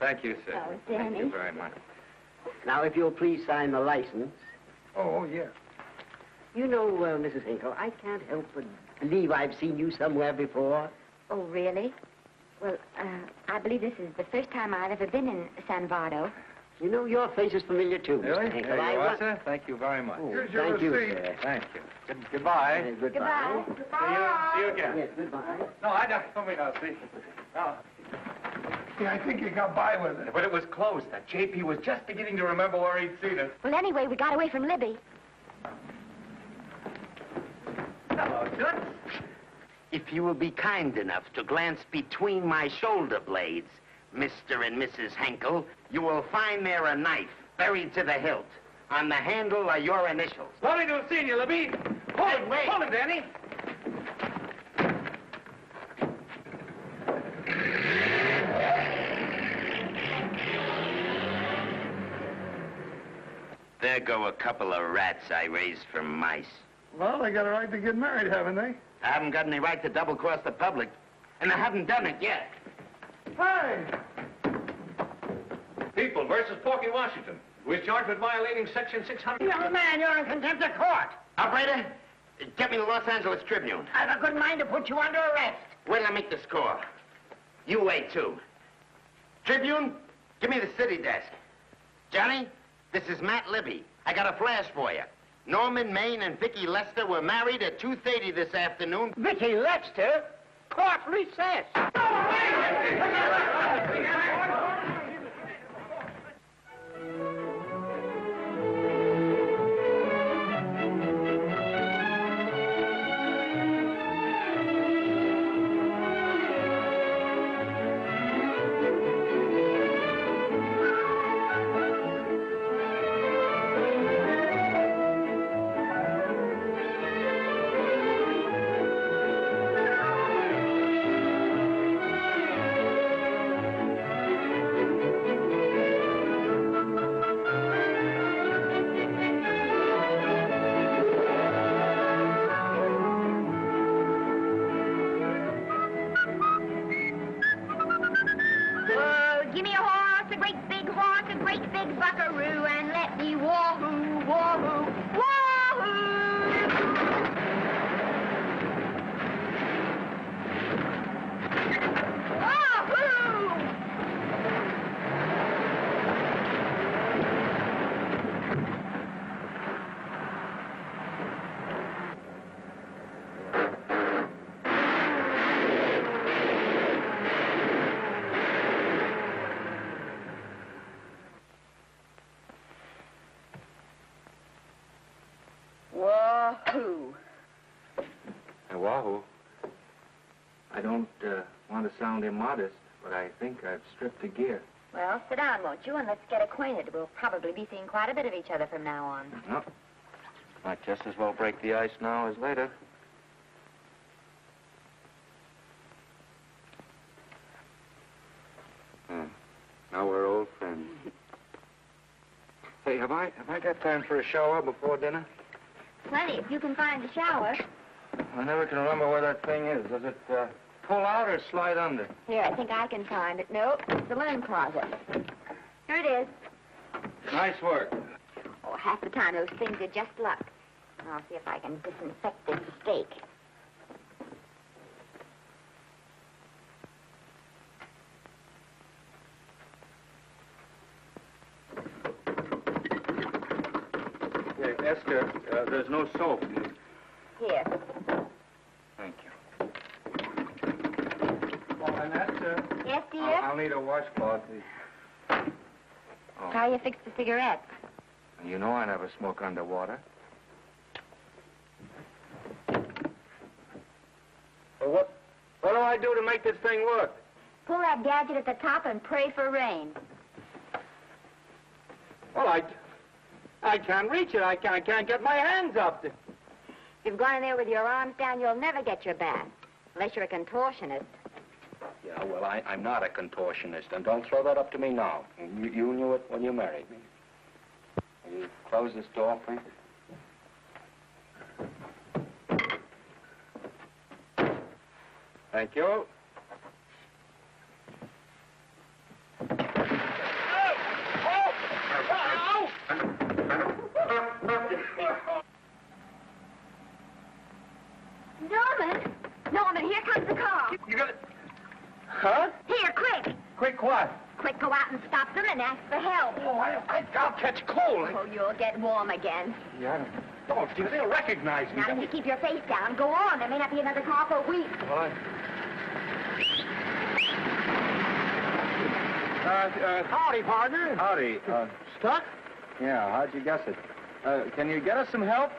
Thank you, sir. Oh, Thank Danny. you very much. Now, if you'll please sign the license. Oh, yeah. You know, Mrs. Hinkle, I can't help but believe I've seen you somewhere before. Oh, really? Well, I believe this is the first time I've ever been in San Bardo. You know, your face is familiar, too, Really? Mr. Hinkle. There you are, sir. Thank you very much. Oh, Here's your thank you, receipt. sir. Thank you. Goodbye. Goodbye. See you again. Yes, goodbye. No, I don't. Come in, I'll see. No. Yeah, I think you got by with it. But it was close. That JP was just beginning to remember where he'd seen it. Well, anyway, we got away from Libby. Hello, Toots. If you will be kind enough to glance between my shoulder blades, Mr. and Mrs. Henkel, you will find there a knife buried to the hilt. On the handle are your initials. Lovely to have seen you, Libby. Hold him, wait. Hold him, Danny. There go a couple of rats I raised from mice. Well, they got a right to get married, haven't they? I haven't got any right to double-cross the public, and I haven't done it yet. Hey! People versus Porky Washington. We're charged with violating Section 600. Young man, you're in contempt of court. Operator, get me the Los Angeles Tribune. I've a good mind to put you under arrest. Wait till I make the score. You wait, too. Tribune, give me the city desk. Johnny, this is Matt Libby. I got a flash for you. Norman Maine and Vicky Lester were married at 2:30 this afternoon. Vicky Lester? Court recess. big buckaroo and let me wahoo, wahoo, wahoo! Wahoo. Wahoo. I don't want to sound immodest, but I think I've stripped a gear. Well, sit down, won't you, and let's get acquainted. We'll probably be seeing quite a bit of each other from now on. No. Might just as well break the ice now as later. Now we're old friends. Hey, have I got time for a shower before dinner? Plenty, if you can find the shower. I never can remember where that thing is. Does it pull out or slide under? Here, I think I can find it. Nope, it's the linen closet. Here it is. Nice work. Oh, half the time those things are just luck. I'll see if I can disinfect this steak. Yeah, Esther, there's no soap. Here. Thank you. Oh, Annette, Yes, dear? I'll need a washcloth, please. Oh. How you fix the cigarette? You know I never smoke underwater. Well, what do I do to make this thing work? Pull that gadget at the top and pray for rain. Well, I can't reach it. I can't get my hands up. If you've gone in there with your arms down, you'll never get your bath. Unless you're a contortionist. Yeah, well, I'm not a contortionist, and don't throw that up to me now. You knew it when you married me. Will you close this door, please? Thank you. Norman! Norman, here comes the car. You got it. Huh? Here, quick! Quick what? Quick, go out and stop them and ask for help. Oh, I'll catch cold. Oh, you'll get warm again. Yeah, don't, dear. They'll recognize me. Now, if you keep your face down, go on. There may not be another car for a week. Well, Howdy, partner. howdy. Stuck? Yeah, how'd you guess it? Can you get us some help?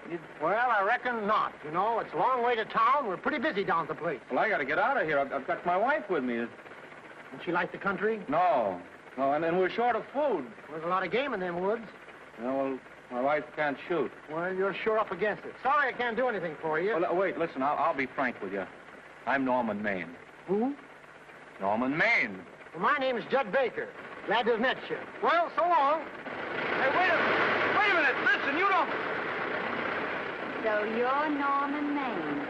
Well, I reckon not. You know, it's a long way to town. We're pretty busy down at the place. Well, I got to get out of here. I've got my wife with me. Don't she like the country? No, and we're short of food. There's a lot of game in them woods. You know, well, my wife can't shoot. Well, you're sure up against it. Sorry I can't do anything for you. Well, wait, listen, I'll be frank with you. I'm Norman Maine. Who? Norman Maine. Well, my name's Judd Baker. Glad to have met you. Well, so long. Hey, wait a minute. Listen, you don't... So you're Norman Maine.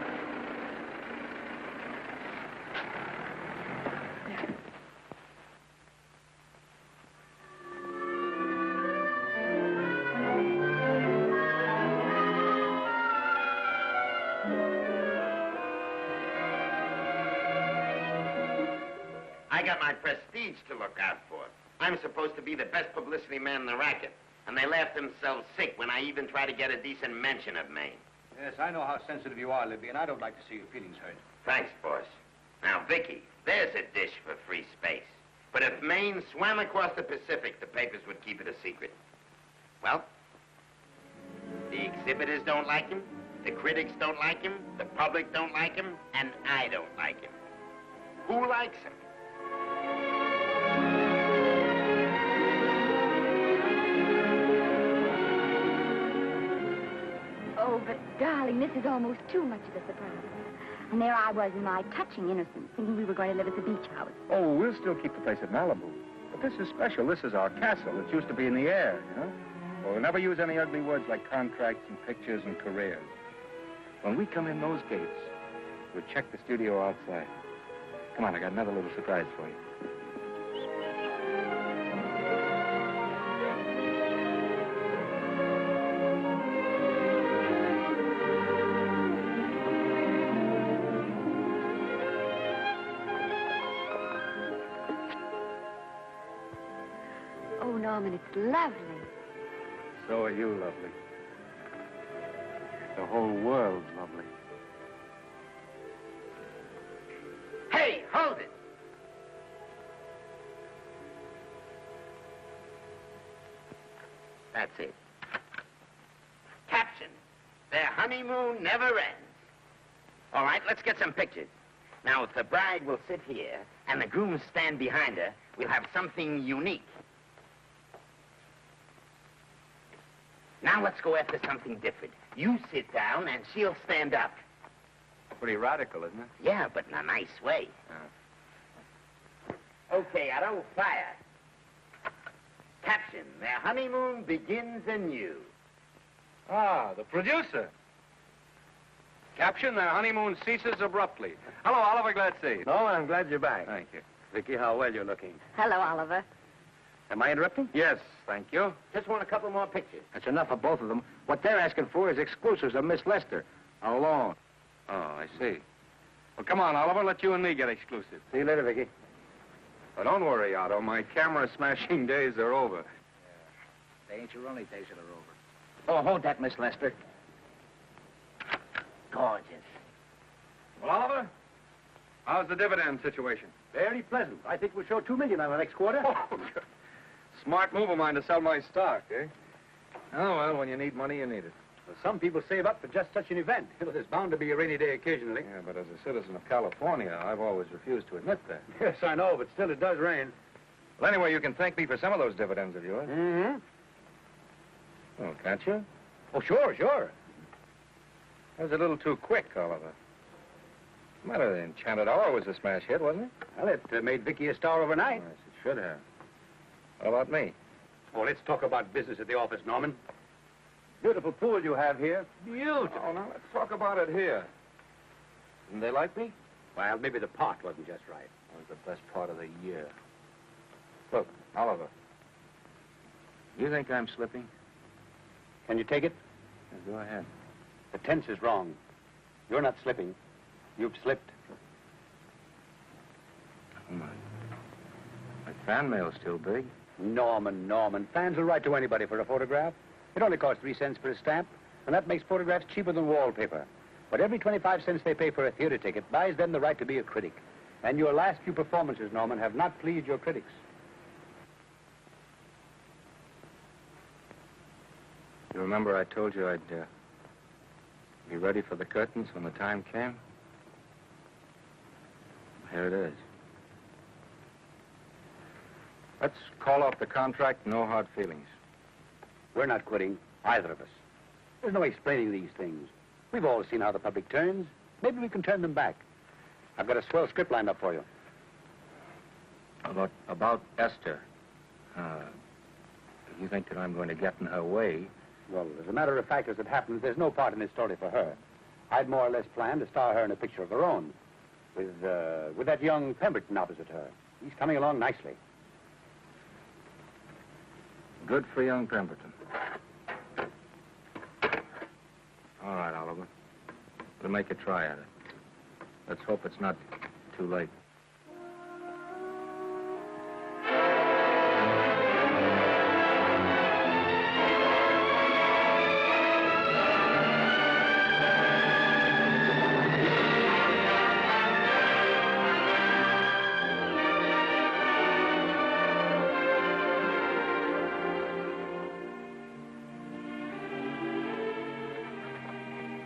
I got my prestige to look out for. I'm supposed to be the best publicity man in the racket. And they laugh themselves sick when I even try to get a decent mention of Maine. Yes, I know how sensitive you are, Libby, and I don't like to see your feelings hurt. Thanks, boss. Now, Vicky, there's a dish for free space. But if Maine swam across the Pacific, the papers would keep it a secret. Well, the exhibitors don't like him, the critics don't like him, the public don't like him, and I don't like him. Who likes him? Oh, but darling, this is almost too much of a surprise. And there I was in my touching innocence, thinking we were going to live at the beach house. Oh, we'll still keep the place at Malibu. But this is special. This is our castle. It used to be in the air, you know? Well, we'll never use any ugly words like contracts and pictures and careers. When we come in those gates, we'll check the studio outside. Come on, I got another little surprise for you. Oh, Norman, it's lovely. So are you lovely. The whole world's lovely. Hey, hold it! That's it. Caption, their honeymoon never ends. All right, let's get some pictures. Now, if the bride will sit here and the groom stand behind her, we'll have something unique. Now let's go after something different. You sit down and she'll stand up. Pretty radical, isn't it? Yeah, but in a nice way. Okay, Otto, fire. Caption, their honeymoon begins anew. Ah, the producer. Caption, their honeymoon ceases abruptly. Hello, Oliver, glad to see you. No, I'm glad you're back. Thank you. Vicky, how well you're looking. Hello, Oliver. Am I interrupting? Yes, thank you. Just want a couple more pictures. That's enough of both of them. What they're asking for is exclusives of Miss Lester. Alone. Oh, I see. Well, come on, Oliver, let you and me get exclusive. See you later, Vicky. But don't worry, Otto. My camera smashing days are over. They ain't your only days that are over. Oh, hold that, Miss Lester. Gorgeous. Well, Oliver, how's the dividend situation? Very pleasant. I think we'll show $2 million on the next quarter. Oh, smart move of mine to sell my stock, eh? Oh, well, when you need money, you need it. Well, some people save up for just such an event. You know, there's bound to be a rainy day occasionally. Yeah, but as a citizen of California, I've always refused to admit that. Yes, I know, but still it does rain. Well, anyway, you can thank me for some of those dividends of yours. Mm-hmm. Oh, can't you? Oh, sure. That was a little too quick, Oliver. The matter, the Enchanted Hour was a smash hit, wasn't it? Well, it made Vicky a star overnight. Yes, it should have. How about me? Oh, let's talk about business at the office, Norman. Beautiful pool you have here. Beautiful. Oh, now let's talk about it here. Didn't they like me? Well, maybe the pot wasn't just right. That was the best part of the year. Look, Oliver. You think I'm slipping? Can you take it? Yeah, go ahead. The tense is wrong. You're not slipping. You've slipped. Oh, my fan mail's still big. Norman. Fans will write to anybody for a photograph. It only costs 3 cents for a stamp, and that makes photographs cheaper than wallpaper. But every 25 cents they pay for a theater ticket buys them the right to be a critic. And your last few performances, Norman, have not pleased your critics. You remember I told you I'd be ready for the curtains when the time came? Here it is. Let's call off the contract, no hard feelings. We're not quitting, either of us. There's no explaining these things. We've all seen how the public turns. Maybe we can turn them back. I've got a swell script lined up for you. About Esther. You think that I'm going to get in her way? Well, as a matter of fact, as it happens, there's no part in this story for her. I'd more or less planned to star her in a picture of her own, with that young Pemberton opposite her. He's coming along nicely. Good for young Pemberton. All right, Oliver. We'll make a try at it. Let's hope it's not too late.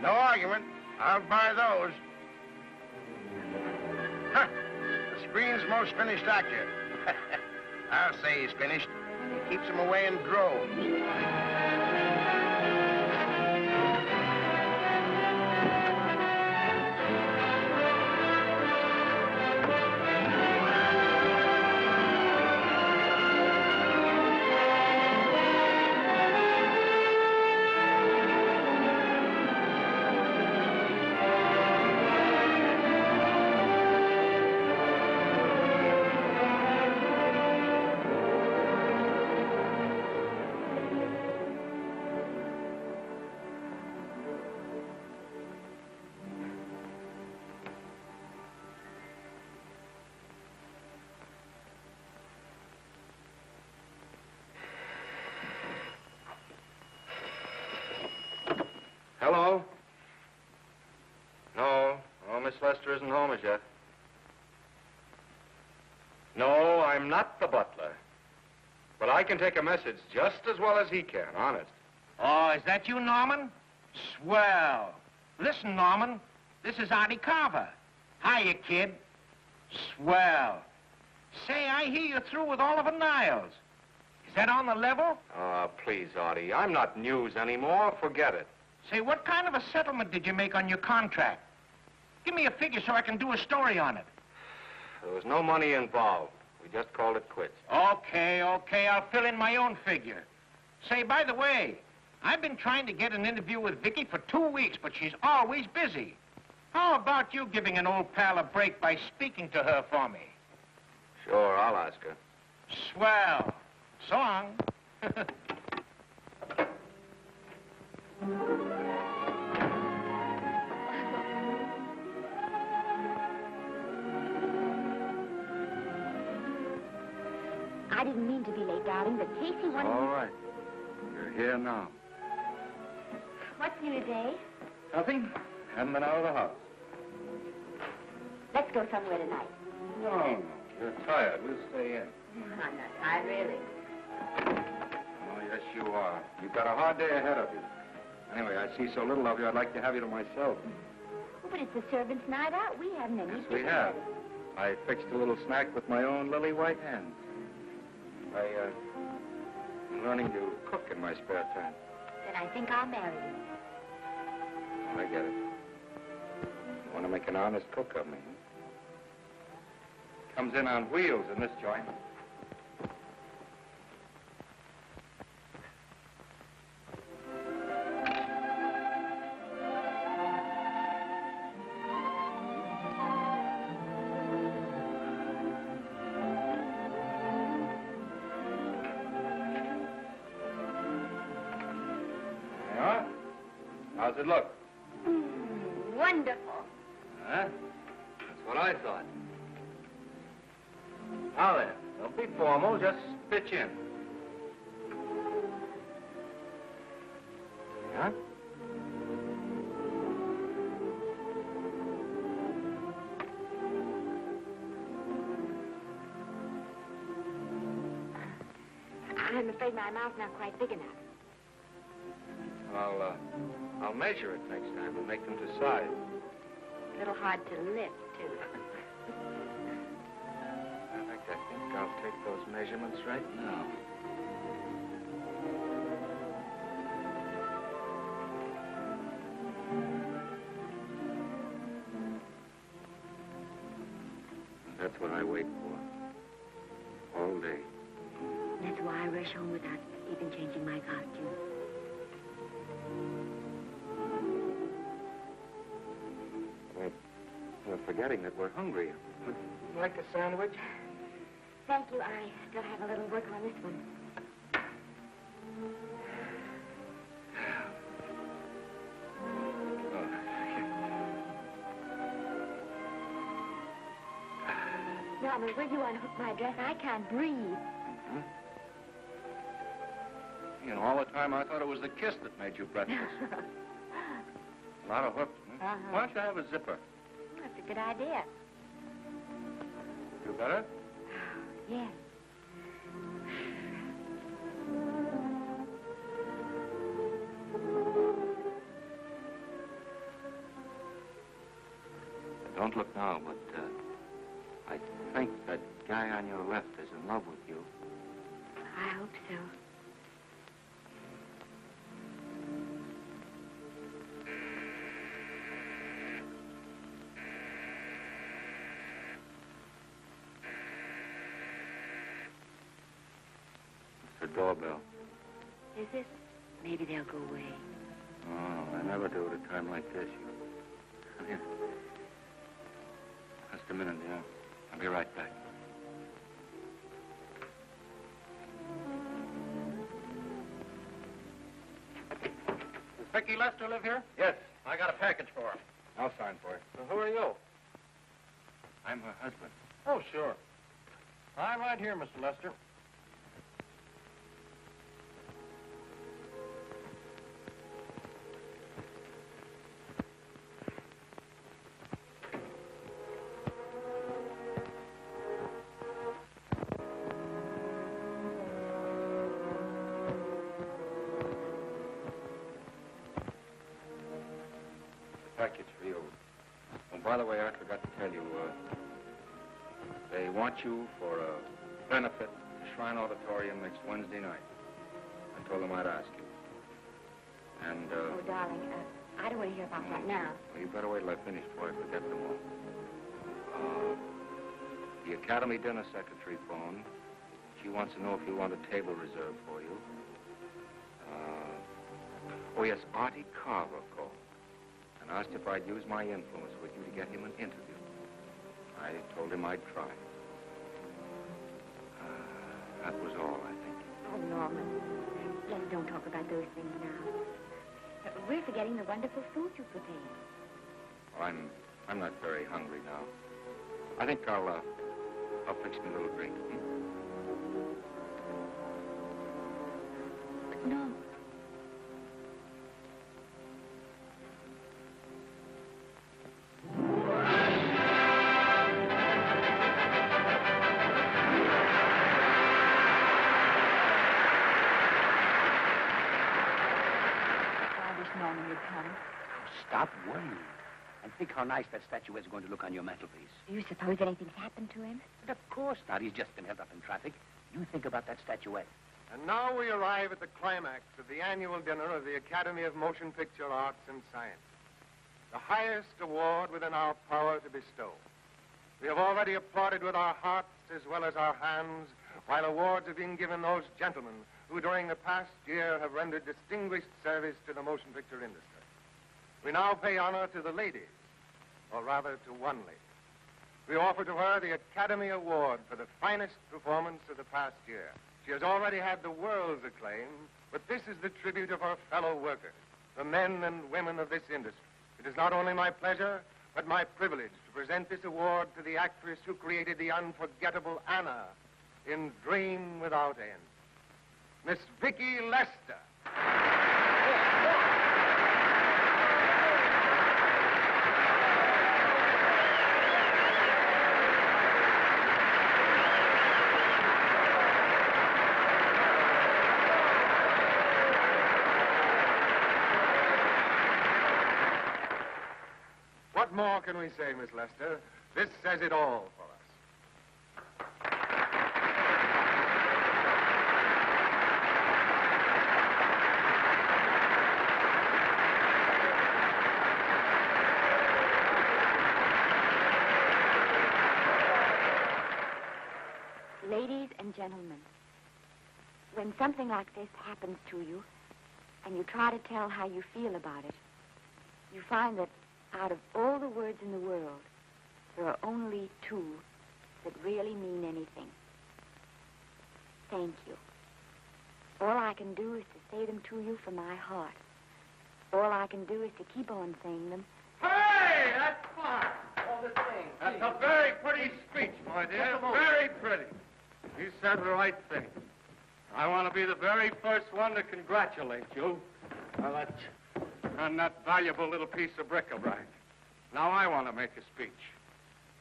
No argument. I'll buy those. Huh. The screen's most finished actor. I'll say he's finished. He keeps them away in droves. Hello? No, Miss Lester isn't home as yet. No, I'm not the butler. But I can take a message just as well as he can, honest. Oh, is that you, Norman? Swell. Listen, Norman, this is Artie Carver. Hiya, kid. Swell. Say, I hear you're through with Oliver Niles. Is that on the level? Please, Artie, I'm not news anymore. Forget it. Say, what kind of a settlement did you make on your contract? Give me a figure so I can do a story on it. There was no money involved. We just called it quits. Okay, I'll fill in my own figure. Say, by the way, I've been trying to get an interview with Vicky for 2 weeks, but she's always busy. How about you giving an old pal a break by speaking to her for me? Sure, I'll ask her. Swell. So long. I didn't mean to be late, darling, but Casey wanted... All right. You're here now. What's new today? Nothing. Haven't been out of the house. Let's go somewhere tonight. No. You're tired. We'll stay in. I'm not tired, really. Oh, yes, you are. You've got a hard day ahead of you. Anyway, I see so little of you, I'd like to have you to myself. Oh, but it's the servants' night out. We haven't any. Yes, we have. I fixed a little snack with my own lily white hands. I'm learning to cook in my spare time. Then I think I'll marry you. I get it. You want to make an honest cook of me, huh? Comes in on wheels in this joint. How's it look? Wonderful. Huh? That's what I thought. Now then, don't be formal, just pitch in. Yeah? I'm afraid my mouth's not quite big enough. I'll measure it next time and make them to size. A little hard to lift, too. In fact, I think I'll take those measurements right now. That's what I wait for. All day. That's why I rush home without even changing my costume. We're forgetting that we're hungry. Would you like a sandwich? Thank you. I still have a little work on this one. Norman, will you unhook my dress? I can't breathe. Mm-hmm. You know, all the time I thought it was the kiss that made you breathless. A lot of hooks, huh? Uh-huh. Why don't you have a zipper? That's a good idea. You better? Yes. Don't look now, but I think that guy on your left is in love with you. I hope so. The doorbell. Is it? Maybe they'll go away. Oh, I never do at a time like this. Come here. Just a minute, dear. I'll be right back. Does Vicky Lester live here? Yes. I got a package for her. I'll sign for it. Who are you? I'm her husband. Oh, sure. I'm right here, Mr. Lester. package for you. Oh, by the way, I forgot to tell you, they want you for a benefit at the Shrine Auditorium next Wednesday night. I told them I'd ask you. And, Oh, darling, I don't want to hear about that now. Well, you better wait till I finish before I forget them all. The Academy dinner secretary phoned. She wants to know if you want a table reserved for you. Oh, yes, Artie Carver called and asked if I'd use my influence with you to get him an interview. I told him I'd try. That was all, I think. Oh, Norman, let's don't talk about those things now. We're forgetting the wonderful food you prepared. Well, I'm not very hungry now. I think I'll fix me a little drink. But Norman. Stop worrying. And think how nice that statuette is going to look on your mantelpiece. Do you suppose anything's happened to him? But of course not. He's just been held up in traffic. You think about that statuette. And now we arrive at the climax of the annual dinner of the Academy of Motion Picture Arts and Science. The highest award within our power to bestow. We have already applauded with our hearts as well as our hands, while awards are being given those gentlemen who during the past year have rendered distinguished service to the motion picture industry. We now pay honor to the ladies, or rather to one lady. We offer to her the Academy Award for the finest performance of the past year. She has already had the world's acclaim, but this is the tribute of her fellow workers, the men and women of this industry. It is not only my pleasure, but my privilege to present this award to the actress who created the unforgettable Anna in Dream Without End, Miss Vicki Lester. What more can we say, Miss Lester? This says it all for us. Ladies and gentlemen, when something like this happens to you, and you try to tell how you feel about it, you find that out of all the words in the world, there are only two that really mean anything. Thank you. All I can do is to say them to you from my heart. All I can do is to keep on saying them. Hey, that's fine. That's a very pretty speech, my dear. Very pretty. You said the right thing. I want to be the very first one to congratulate you on that valuable little piece of bric-a-brac. Now I want to make a speech.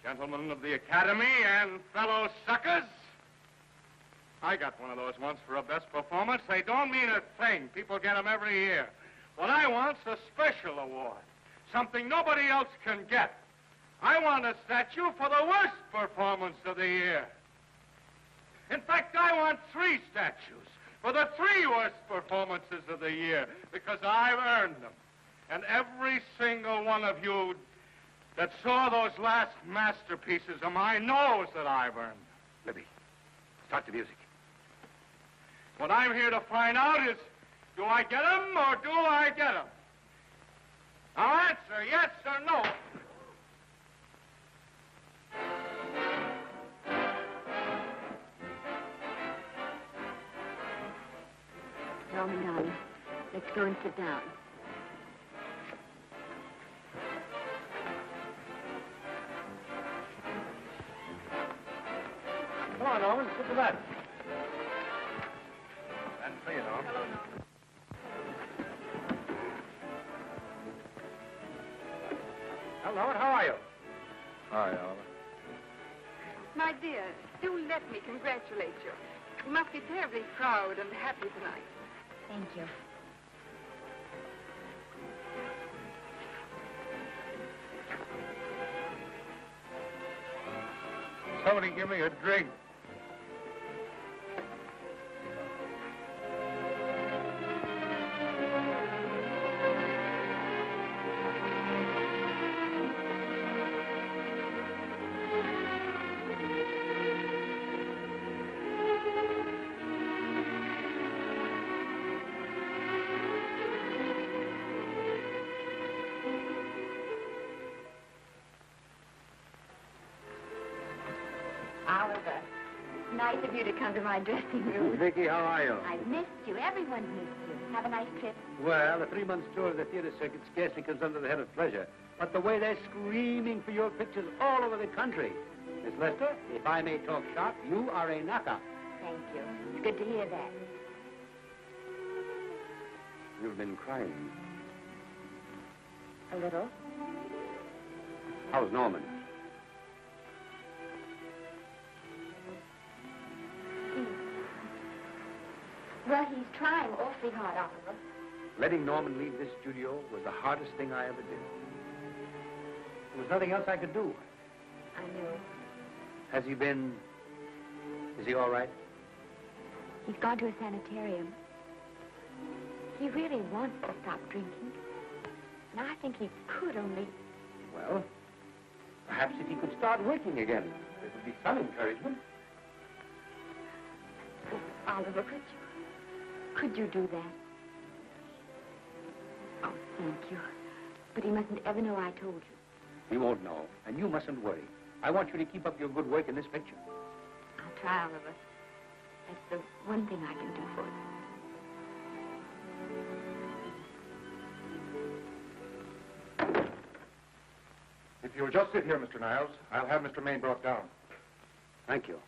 Gentlemen of the Academy and fellow suckers, I got one of those once for a best performance. They don't mean a thing. People get them every year. What I want's a special award, something nobody else can get. I want a statue for the worst performance of the year. In fact, I want 3 statues for the 3 worst performances of the year, because I've earned them. And every single one of you that saw those last masterpieces of mine knows that I've earned them. Libby, start the music. What I'm here to find out is, do I get them or do I get them? Now answer yes or no. Norman, darling, let's go and sit down. Come on, Norman, sit to that. That's for you, Norman. Hello, Norman, how are you? Hi, Oliver. My dear, do let me congratulate you. You must be terribly proud and happy tonight. Thank you. give me a drink. Oliver, nice of you to come to my dressing room. Vicky, how are you? I missed you. Everyone's missed you. Have a nice trip. Well, a 3-month tour of the theater circuit scarcely comes under the head of pleasure. But the way they're screaming for your pictures all over the country. Miss Lester, if I may talk shop, you are a knockout. Thank you. It's good to hear that. You've been crying. A little. How's Norman? Well, he's trying awfully hard, Oliver. Letting Norman leave this studio was the hardest thing I ever did. There was nothing else I could do. I know. Has he been... Is he all right? He's gone to a sanitarium. He really wants to stop drinking. And I think he could only... Well, perhaps if he could start working again, there would be some encouragement. Oliver, could you do that? Oh, thank you. But he mustn't ever know I told you. He won't know, and you mustn't worry. I want you to keep up your good work in this picture. I'll try, Oliver. That's the one thing I can do for you. If you'll just sit here, Mr. Niles, I'll have Mr. Maine brought down. Thank you.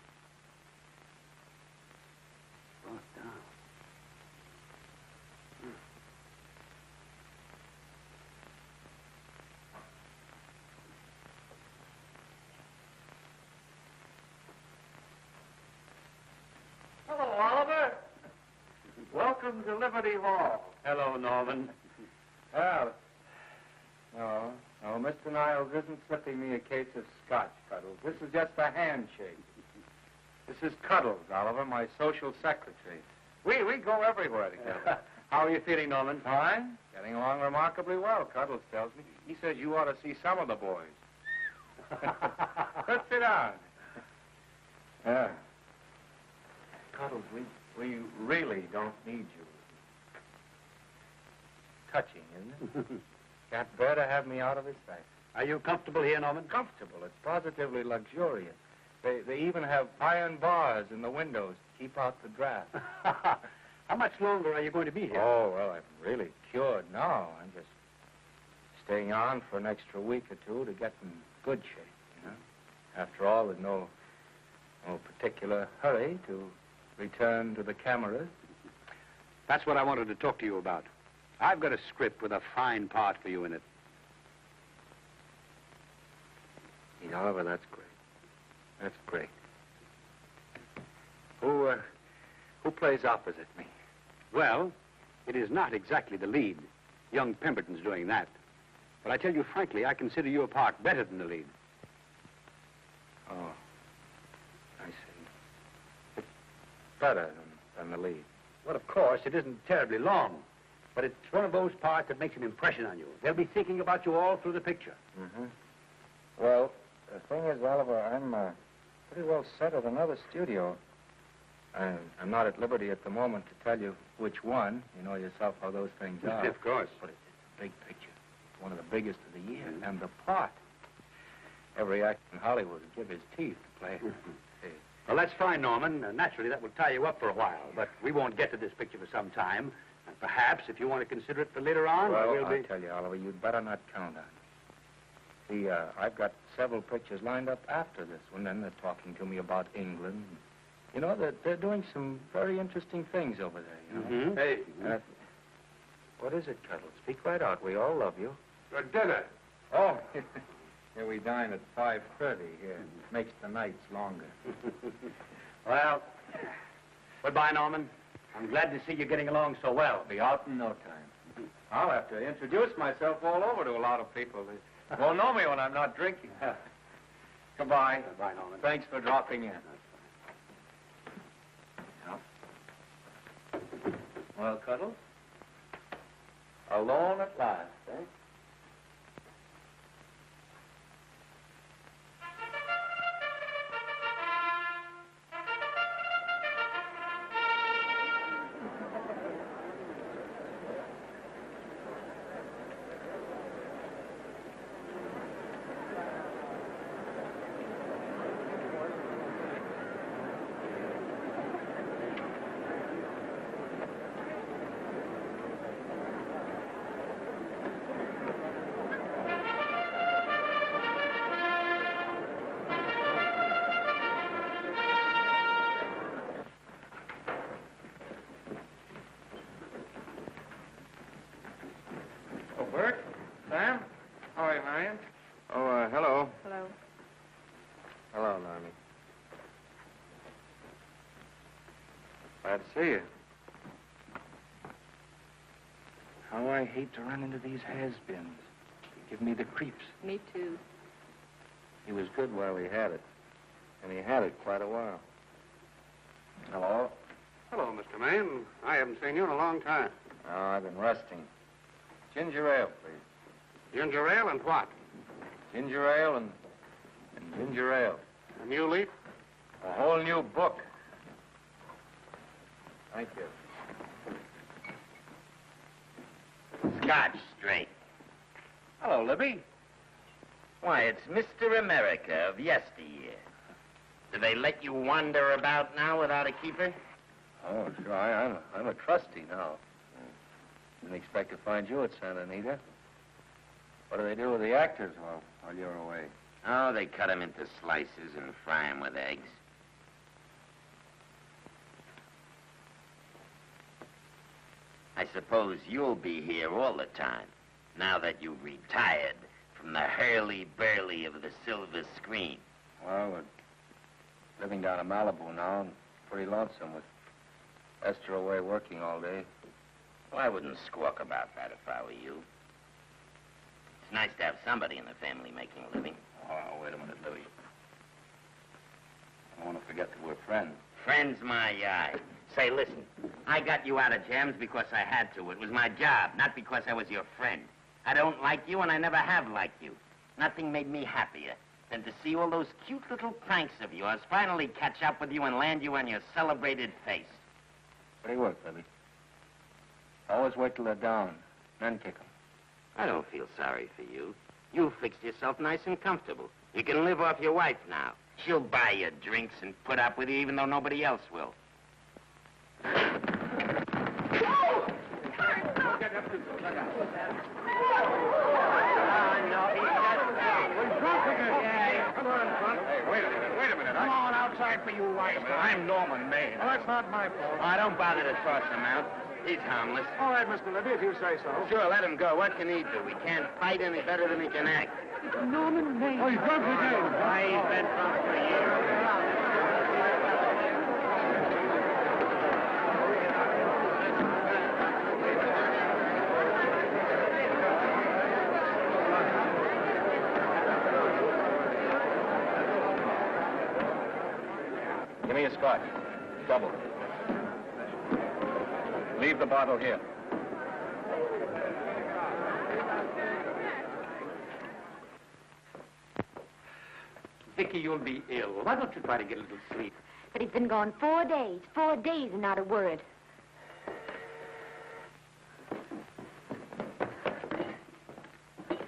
Hello, Oliver. Welcome to Liberty Hall. Hello, Norman. Well, no, Mr. Niles isn't slipping me a case of scotch, Cuddles. This is just a handshake. This is Cuddles, Oliver, my social secretary. We go everywhere together. How are you feeling, Norman? Fine. Getting along remarkably well, Cuddles tells me. He says you ought to see some of the boys. Let's sit down. Yeah. Cuddles, we really don't need you. Touching, isn't it? Can't bear to have me out of his sight. Are you comfortable here, Norman? Comfortable. It's positively luxurious. They even have iron bars in the windows to keep out the draft. How much longer are you going to be here? Oh, well, I'm really cured now. I'm just staying on for an extra week or two to get in good shape, you know. After all, there's no particular hurry to return to the cameras. That's what I wanted to talk to you about. I've got a script with a fine part for you in it. Yeah, Oliver, that's great. That's great. Who plays opposite me? Well, it is not exactly the lead. Young Pemberton's doing that. But I tell you frankly, I consider your part better than the lead. Oh, I see. It's better than the lead. Well, of course, it isn't terribly long. But it's one of those parts that makes an impression on you. They'll be thinking about you all through the picture. Mm-hmm. Well, the thing is, Oliver, I'm pretty well set at another studio. I'm not at liberty at the moment to tell you which one. You know yourself how those things are. Of course. But it's a big picture. It's one of the biggest of the year. And the part. Every actor in Hollywood would give his teeth to play. Well, that's fine, Norman. Naturally, that will tie you up for a while. But we won't get to this picture for some time. And perhaps, if you want to consider it for later on, well, I'll tell you, Oliver, you'd better not count on it. See, I've got several pictures lined up after this one, and they're talking to me about England. You know, they're doing some very interesting things over there, you know. Mm-hmm. Hey. What is it, Cuddles? Speak right out. We all love you. For dinner. Oh, here we dine at 5:30 here. Makes the nights longer. Well, goodbye, Norman. I'm glad to see you getting along so well. Be out in no time. I'll have to introduce myself all over to a lot of people. They won't know me when I'm not drinking. Goodbye. Goodbye, Norman. Thanks for dropping in. Well, Cuddles? Alone at last, eh? Bert? Sam? How are you, Marion? Oh, hello. Hello. Hello, Normie. Glad to see you. How I hate to run into these has-beens. They give me the creeps. Me too. He was good while he had it. And he had it quite a while. Hello? Hello, Mr. Maine. I haven't seen you in a long time. Oh, I've been resting. Ginger ale, please. Ginger ale and what? Ginger ale and ginger ale. A new leaf? A whole new book. Thank you. Scotch straight. Hello, Libby. Why, it's Mr. America of yesteryear. Do they let you wander about now without a keeper? Oh, sure. I'm a trustee now. Didn't expect to find you at Santa Anita. What do they do with the actors while you're away? Oh, they cut them into slices and fry them with eggs. I suppose you'll be here all the time, now that you've retired from the hurly-burly of the silver screen. Well, we're living down in Malibu now and pretty lonesome with Esther away working all day. Well, I wouldn't squawk about that if I were you. It's nice to have somebody in the family making a living. Oh, wait a minute, Libby. I don't want to forget that we're friends. Friends, my eye. Say, listen, I got you out of jams because I had to. It was my job, not because I was your friend. I don't like you, and I never have liked you. Nothing made me happier than to see all those cute little pranks of yours finally catch up with you and land you on your celebrated face. Pretty work, Libby. Always wait till they're down, then kick 'em. I don't feel sorry for you. You fixed yourself nice and comfortable. You can live off your wife now. She'll buy you drinks and put up with you even though nobody else will. Wait a minute. Come on outside for you, wife. I'm Norman Maine. Oh, that's not my fault. Oh, don't bother to toss him out. He's harmless. All right, Mr. Libby, if you say so. Sure, let him go. What can he do? He can't fight any better than he can act. Norman Maine. Oh, he's drunk again. Why, he's been drunk for years. Give me a scotch. Double. Leave the bottle here. Vicky, you'll be ill. Why don't you try to get a little sleep? But he's been gone 4 days. 4 days and not a word.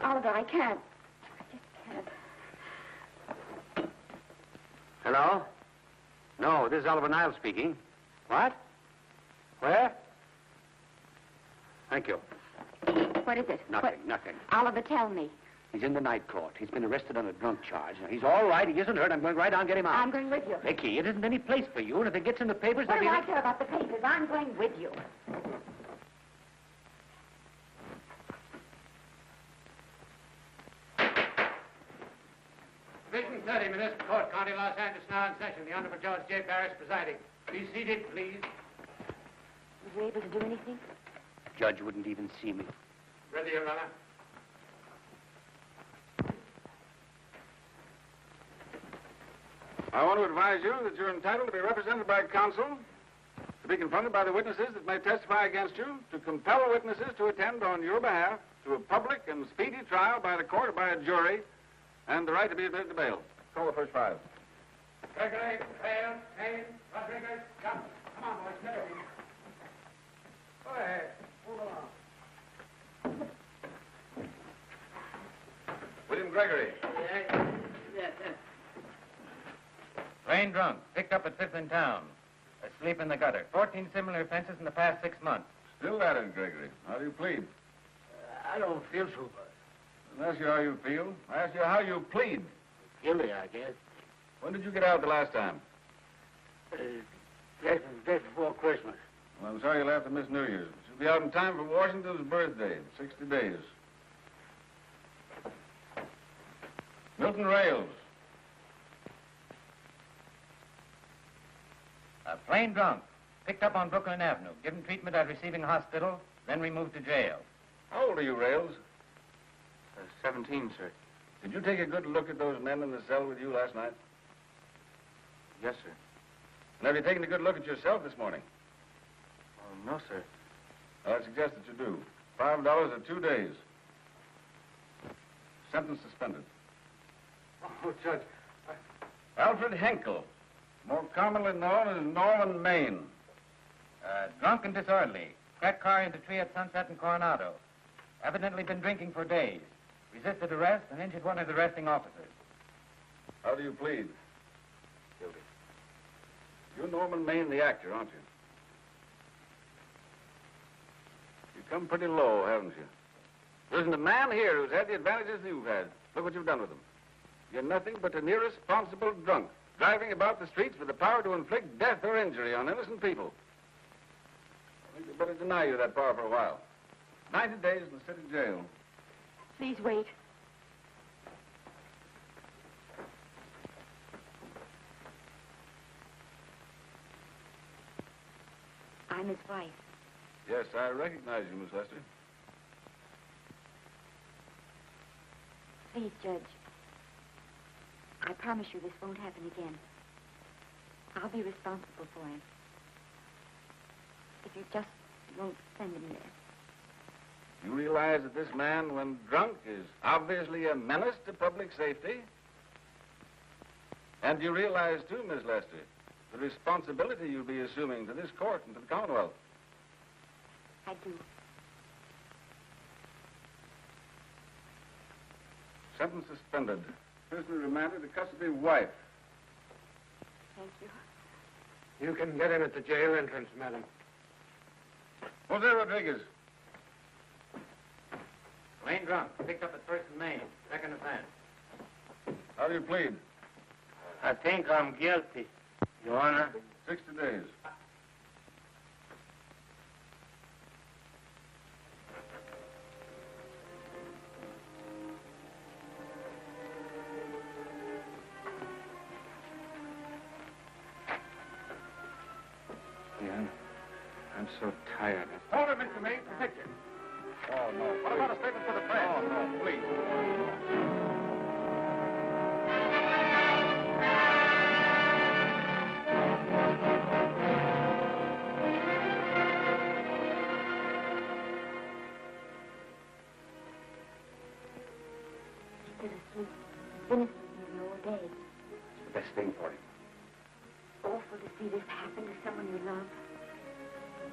Oliver, I can't. I just can't. Hello? No, this is Oliver Niles speaking. What? Where? Thank you. What is it? Nothing. Oliver, tell me. He's in the night court. He's been arrested on a drunk charge. Now, he's all right. He isn't hurt. I'm going right on and get him out. I'm going with you. Vicky, it isn't any place for you, and if it gets in the papers, What there'll do be... I care about the papers? I'm going with you. Division 30, Municipal Court, County Los Angeles, now in session. The Honorable Judge J. Parrish presiding. Be seated, please. Was you able to do anything? The judge wouldn't even see me. Ready, Your Honor. I want to advise you that you're entitled to be represented by counsel, to be confronted by the witnesses that may testify against you, to compel witnesses to attend on your behalf to a public and speedy trial by the court or by a jury, and the right to be admitted to bail. Call the first five. Gregory, Hale, Haynes, Rodriguez, Johnson. Come on, boys, get over here. Go ahead. Move along. William Gregory. Rain drunk, picked up at 5th in town. Asleep in the gutter. 14 similar offenses in the past 6 months. Still at it, Gregory. How do you plead? I don't feel so good. I didn't ask you how you feel. I asked you how you plead. Guilty, I guess. When did you get out the last time? Just before Christmas. Well, I'm sorry you'll have to miss New Year's. You'll be out in time for Washington's birthday in 60 days. Milton Rails. Plain drunk, picked up on Brooklyn Avenue, given treatment at receiving hospital, then removed to jail. How old are you, Rails? 17, sir. Did you take a good look at those men in the cell with you last night? Yes, sir. And have you taken a good look at yourself this morning? Oh, no, sir. Well, I suggest that you do. $5 or 2 days. Sentence suspended. Oh, Judge. Alfred Henkel, more commonly known as Norman Maine. Drunk and disorderly. Cracked car into tree at Sunset and Coronado. Evidently been drinking for days. Resisted arrest and injured one of the arresting officers. How do you plead? Guilty. You're Norman Maine, the actor, aren't you? You've come pretty low, haven't you? There isn't a man here who's had the advantages you've had. Look what you've done with them. You're nothing but an irresponsible drunk, driving about the streets with the power to inflict death or injury on innocent people. I think they'd better deny you that power for a while. 90 days in the city jail. Please wait. I'm his wife. Yes, I recognize you, Miss Lester. Please, Judge. I promise you this won't happen again. I'll be responsible for him. If you just won't send him there. You realize that this man, when drunk, is obviously a menace to public safety? And you realize, too, Miss Lester, the responsibility you'll be assuming to this court and to the Commonwealth. I do. Sentence suspended. Prisoner remanded to custody wife. Thank you. You can get in at the jail entrance, madam. Jose Rodriguez. Plain drunk, picked up at 1st and Main. Second offense. How do you plead? I think I'm guilty, Your Honor. 60 days. Yeah, I'm so tired. Hold it, Mr. Maine. A picture. Oh, no. What about a statement for the press? Oh, no, please. Bittersweet. Been asleep all day. It's the best thing for him. Awful to see this happen to someone you love.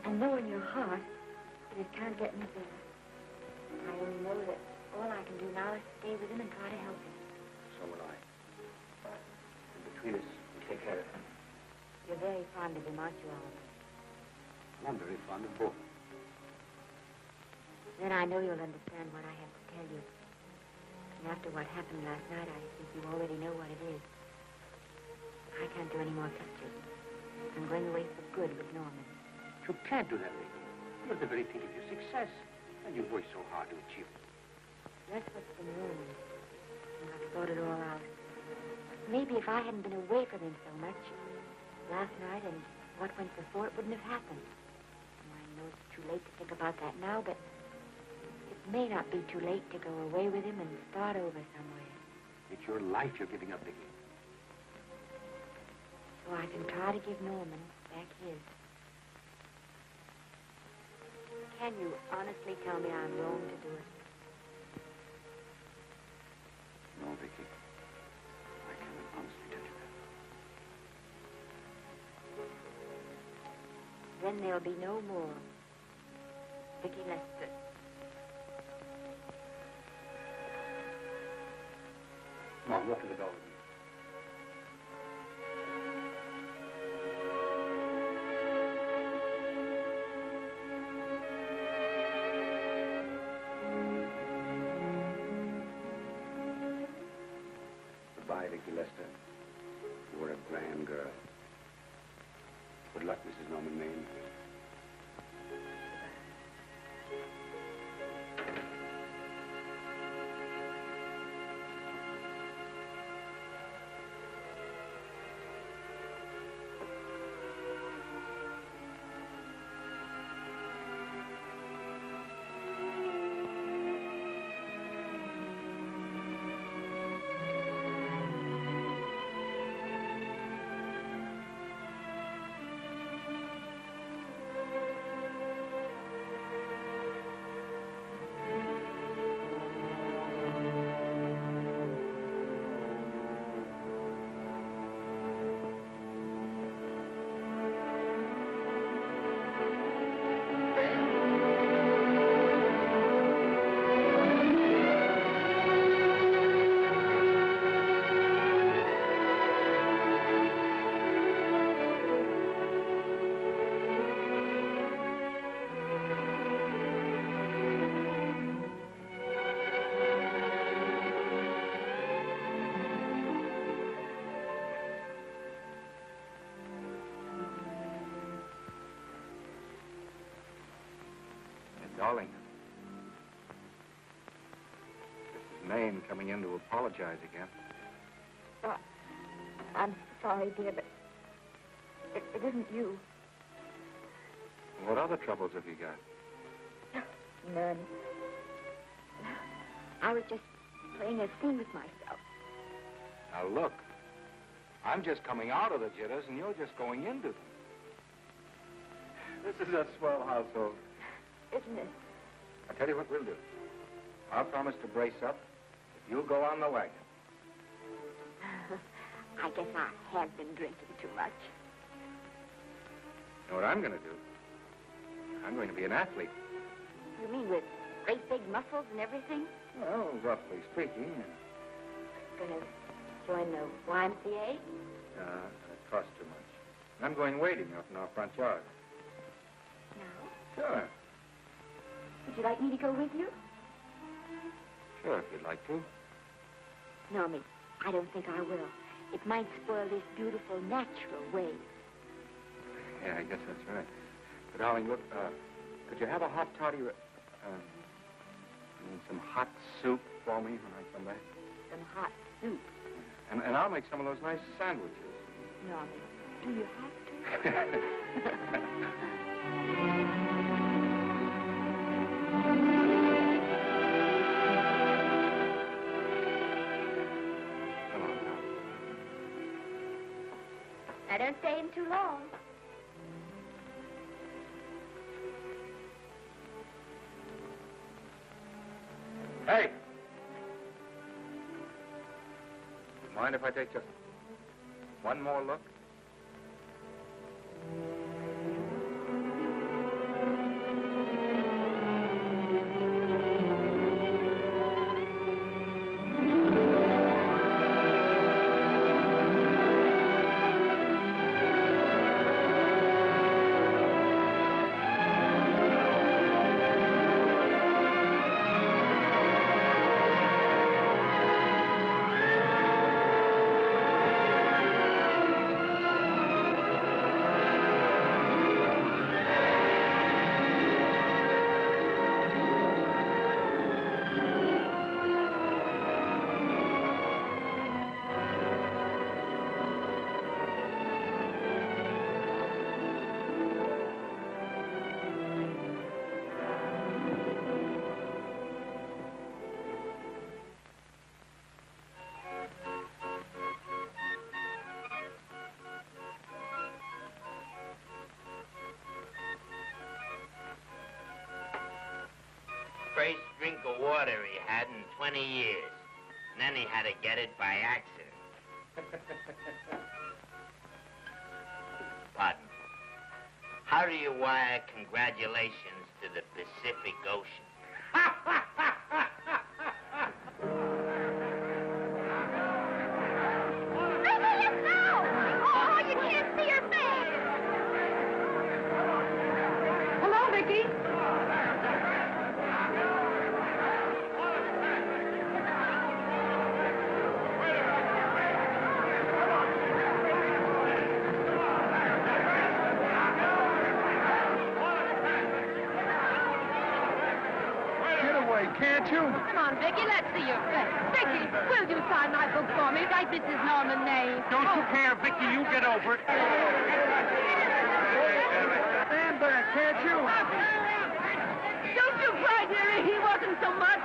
And know in your heart that it can't get any better. I only know that all I can do now is stay with him and try to help him. So will I. And between us, we'll take care of him. You're very fond of him, aren't you, Oliver? I'm very fond of both. Then I know you'll understand what I have to tell you. And after what happened last night, I think you already know what it is. I can't do any more pictures. I'm going away for good with Norman. You can't do that, lady. You're at the very peak of your success. And you've worked so hard to achieve it. That's what's been wrong. And I've thought it all out. Maybe if I hadn't been away from him so much, last night and what went before, it wouldn't have happened. And I know it's too late to think about that now, but it may not be too late to go away with him and start over somewhere. It's your life you're giving up, Vicky. so I can try to give Norman back his. Can you honestly tell me I'm wrong to do it? No, Vicky. I can't honestly tell you that. Then there'll be no more Vicky Lester. Come on, walk to the door with me. Goodbye, Vicky Lester. You were a grand girl. Good luck, Mrs. Norman Maine. Darling, this is Maine coming in to apologize again. Oh, I'm sorry, dear, but it isn't you. What other troubles have you got? None. I was just playing a scene with myself. Now, look. I'm just coming out of the jitters, and you're just going into them. This is a swell household. Isn't it? I'll tell you what we'll do. I'll promise to brace up if you'll go on the wagon. I guess I have been drinking too much. You know what I'm going to do? I'm going to be an athlete. You mean with great big muscles and everything? Well, roughly speaking. Going to join the YMCA? It costs too much. I'm going wading out in our front yard. No. Sure. Would you like me to go with you? Sure, if you'd like to. No, Miss, I don't think I will. It might spoil this beautiful, natural wave. Yeah, I guess that's right. But, darling, look, could you have a hot toddy, and some hot soup for me when I come back? Some hot soup? And I'll make some of those nice sandwiches. No, Miss, do you have to? Now, don't stay in too long. Hey! Mind if I take just one more look? first drink of water he had in 20 years. And then he had to get it by accident. Pardon. How do you wire congratulations to the Pacific Ocean? Oh, you can't see her face. Hello, Vicky. Can't you? Come on, Vicky, let's see your face. Vicky, will you sign my book for me? Write Mrs. Norman May. Don't you care, Vicky? You get over it. Stand back, can't you? Don't you cry, dearie. He wasn't so much.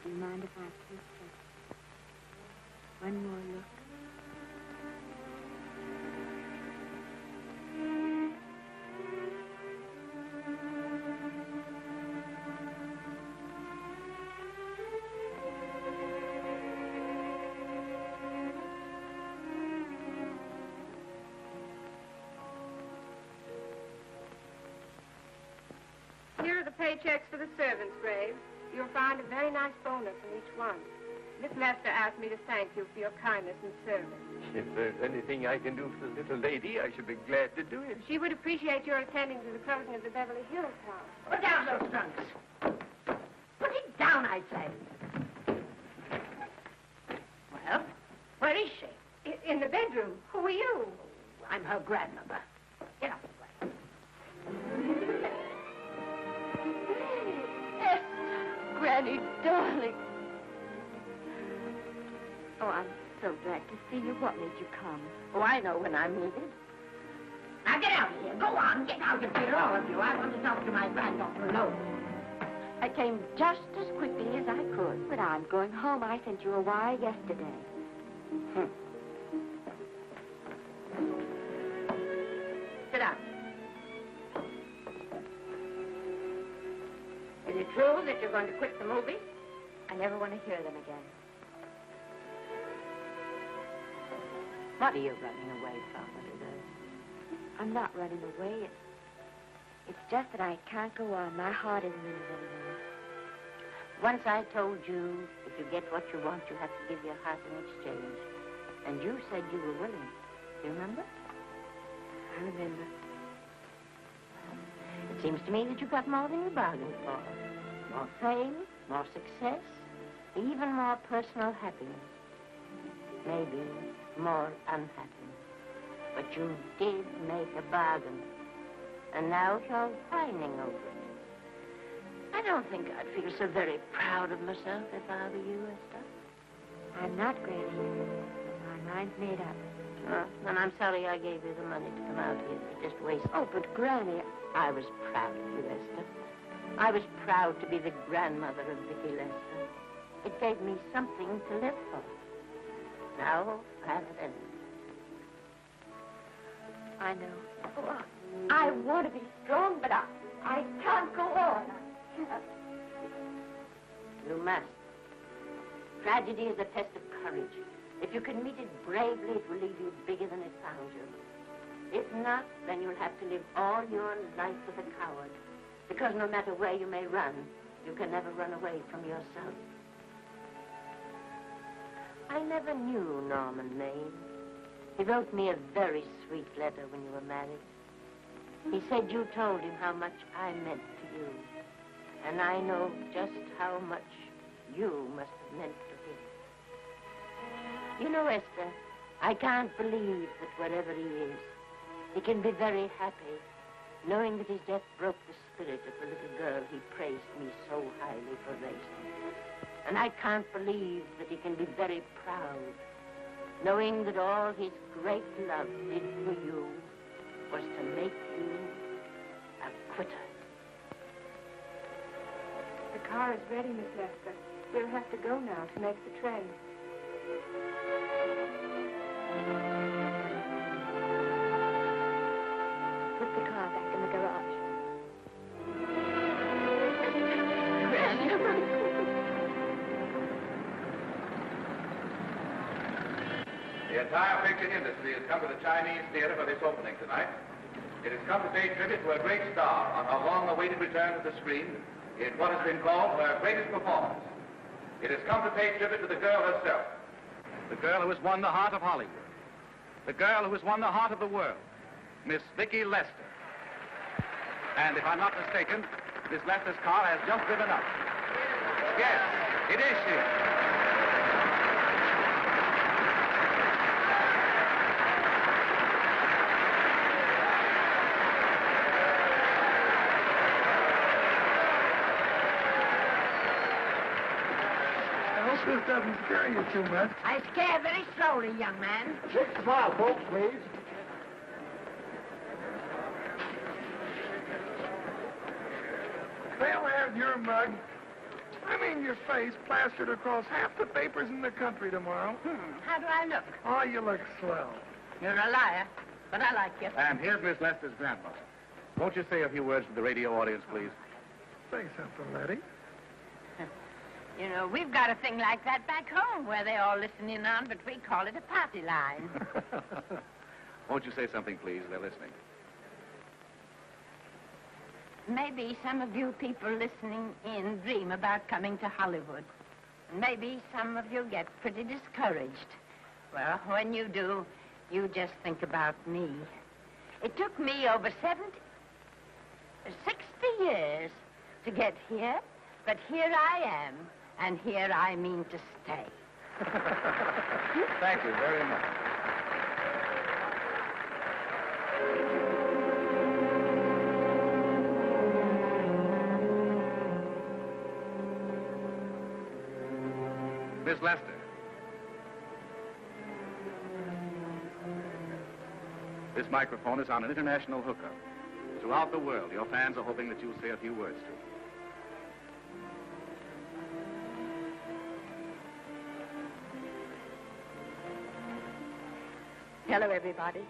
Do you mind if I take just one more look? Here are the paychecks for the servants, Graves. You'll find a very nice bonus in each one. Miss Lester asked me to thank you for your kindness and service. If there's anything I can do for the little lady, I should be glad to do it. She would appreciate your attending to the closing of the Beverly Hills house. Put down those trunks. Put it down, I say. Well, where is she? In the bedroom. Who are you? I'm her grandmother. Get up. Granny, darling. Oh, I'm so glad to see you. What made you come? Oh, I know when I'm needed. Now get out of here. Go on, get out of here, all of you. I want to talk to my granddaughter alone. I came just as quickly as I could, but I'm going home. I sent you a wire yesterday. Sit down. Is it true that you're going to quit the movies? I never want to hear them again. What are you running away from, Elizabeth? I'm not running away. It's just that I can't go on. My heart isn't in it anymore. Once I told you if you get what you want, you have to give your heart in exchange. And you said you were willing. Do you remember? I remember. It seems to me that you got more than you bargained for. More fame, more success, even more personal happiness. Maybe more unhappiness. But you did make a bargain. And now you're whining over it. I don't think I'd feel so very proud of myself if I were you, Esther. I'm not, Granny. My mind's made up. Then I'm sorry I gave you the money to come out here. You just wasted. Oh, but Granny... I was proud of you, Esther. I was proud to be the grandmother of Vicky Lester. It gave me something to live for. Now, I've ended. I know. Oh, I want to be strong, but I can't go on. You must. Tragedy is a test of courage. If you can meet it bravely, it will leave you bigger than it found you. If not, then you'll have to live all your life as a coward. Because no matter where you may run, you can never run away from yourself. I never knew Norman Maine. He wrote me a very sweet letter when you were married. He said you told him how much I meant to you. And I know just how much you must have meant to him. You know, Esther, I can't believe that wherever he is, he can be very happy, knowing that his death broke the spirit of the little girl he praised me so highly for raising. And I can't believe that he can be very proud, knowing that all his great love did for you was to make you a quitter. The car is ready, Miss Lester. We'll have to go now to make the train. Put the car back in the garage. The entire picture industry has come to the Chinese theater for this opening tonight. It has come to pay tribute to a great star on her long-awaited return to the screen in what has been called her greatest performance. It has come to pay tribute to the girl herself. The girl who has won the heart of Hollywood. The girl who has won the heart of the world. Miss Vicki Lester. And if I'm not mistaken, Miss Lester's car has just driven up. Yes, it is she. I hope this doesn't scare you too much. I scare very slowly, young man. 6 mile, folks, please. They'll have your mug, I mean your face, plastered across half the papers in the country tomorrow. How do I look? Oh, you look swell. You're a liar, but I like you. And here's Miss Lester's grandmother. Won't you say a few words to the radio audience, please? Say something, Letty. You know, we've got a thing like that back home where they all listen in on, but we call it a party line. Won't you say something, please? They're listening. Maybe some of you people listening in dream about coming to Hollywood. Maybe some of you get pretty discouraged. Well, when you do, you just think about me. It took me over 60 years to get here, but here I am, and here I mean to stay. Thank you very much. Miss Lester. This microphone is on an international hookup. Throughout the world, your fans are hoping that you'll say a few words to them. Hello, everybody.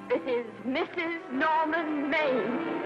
This is Mrs. Norman Maine.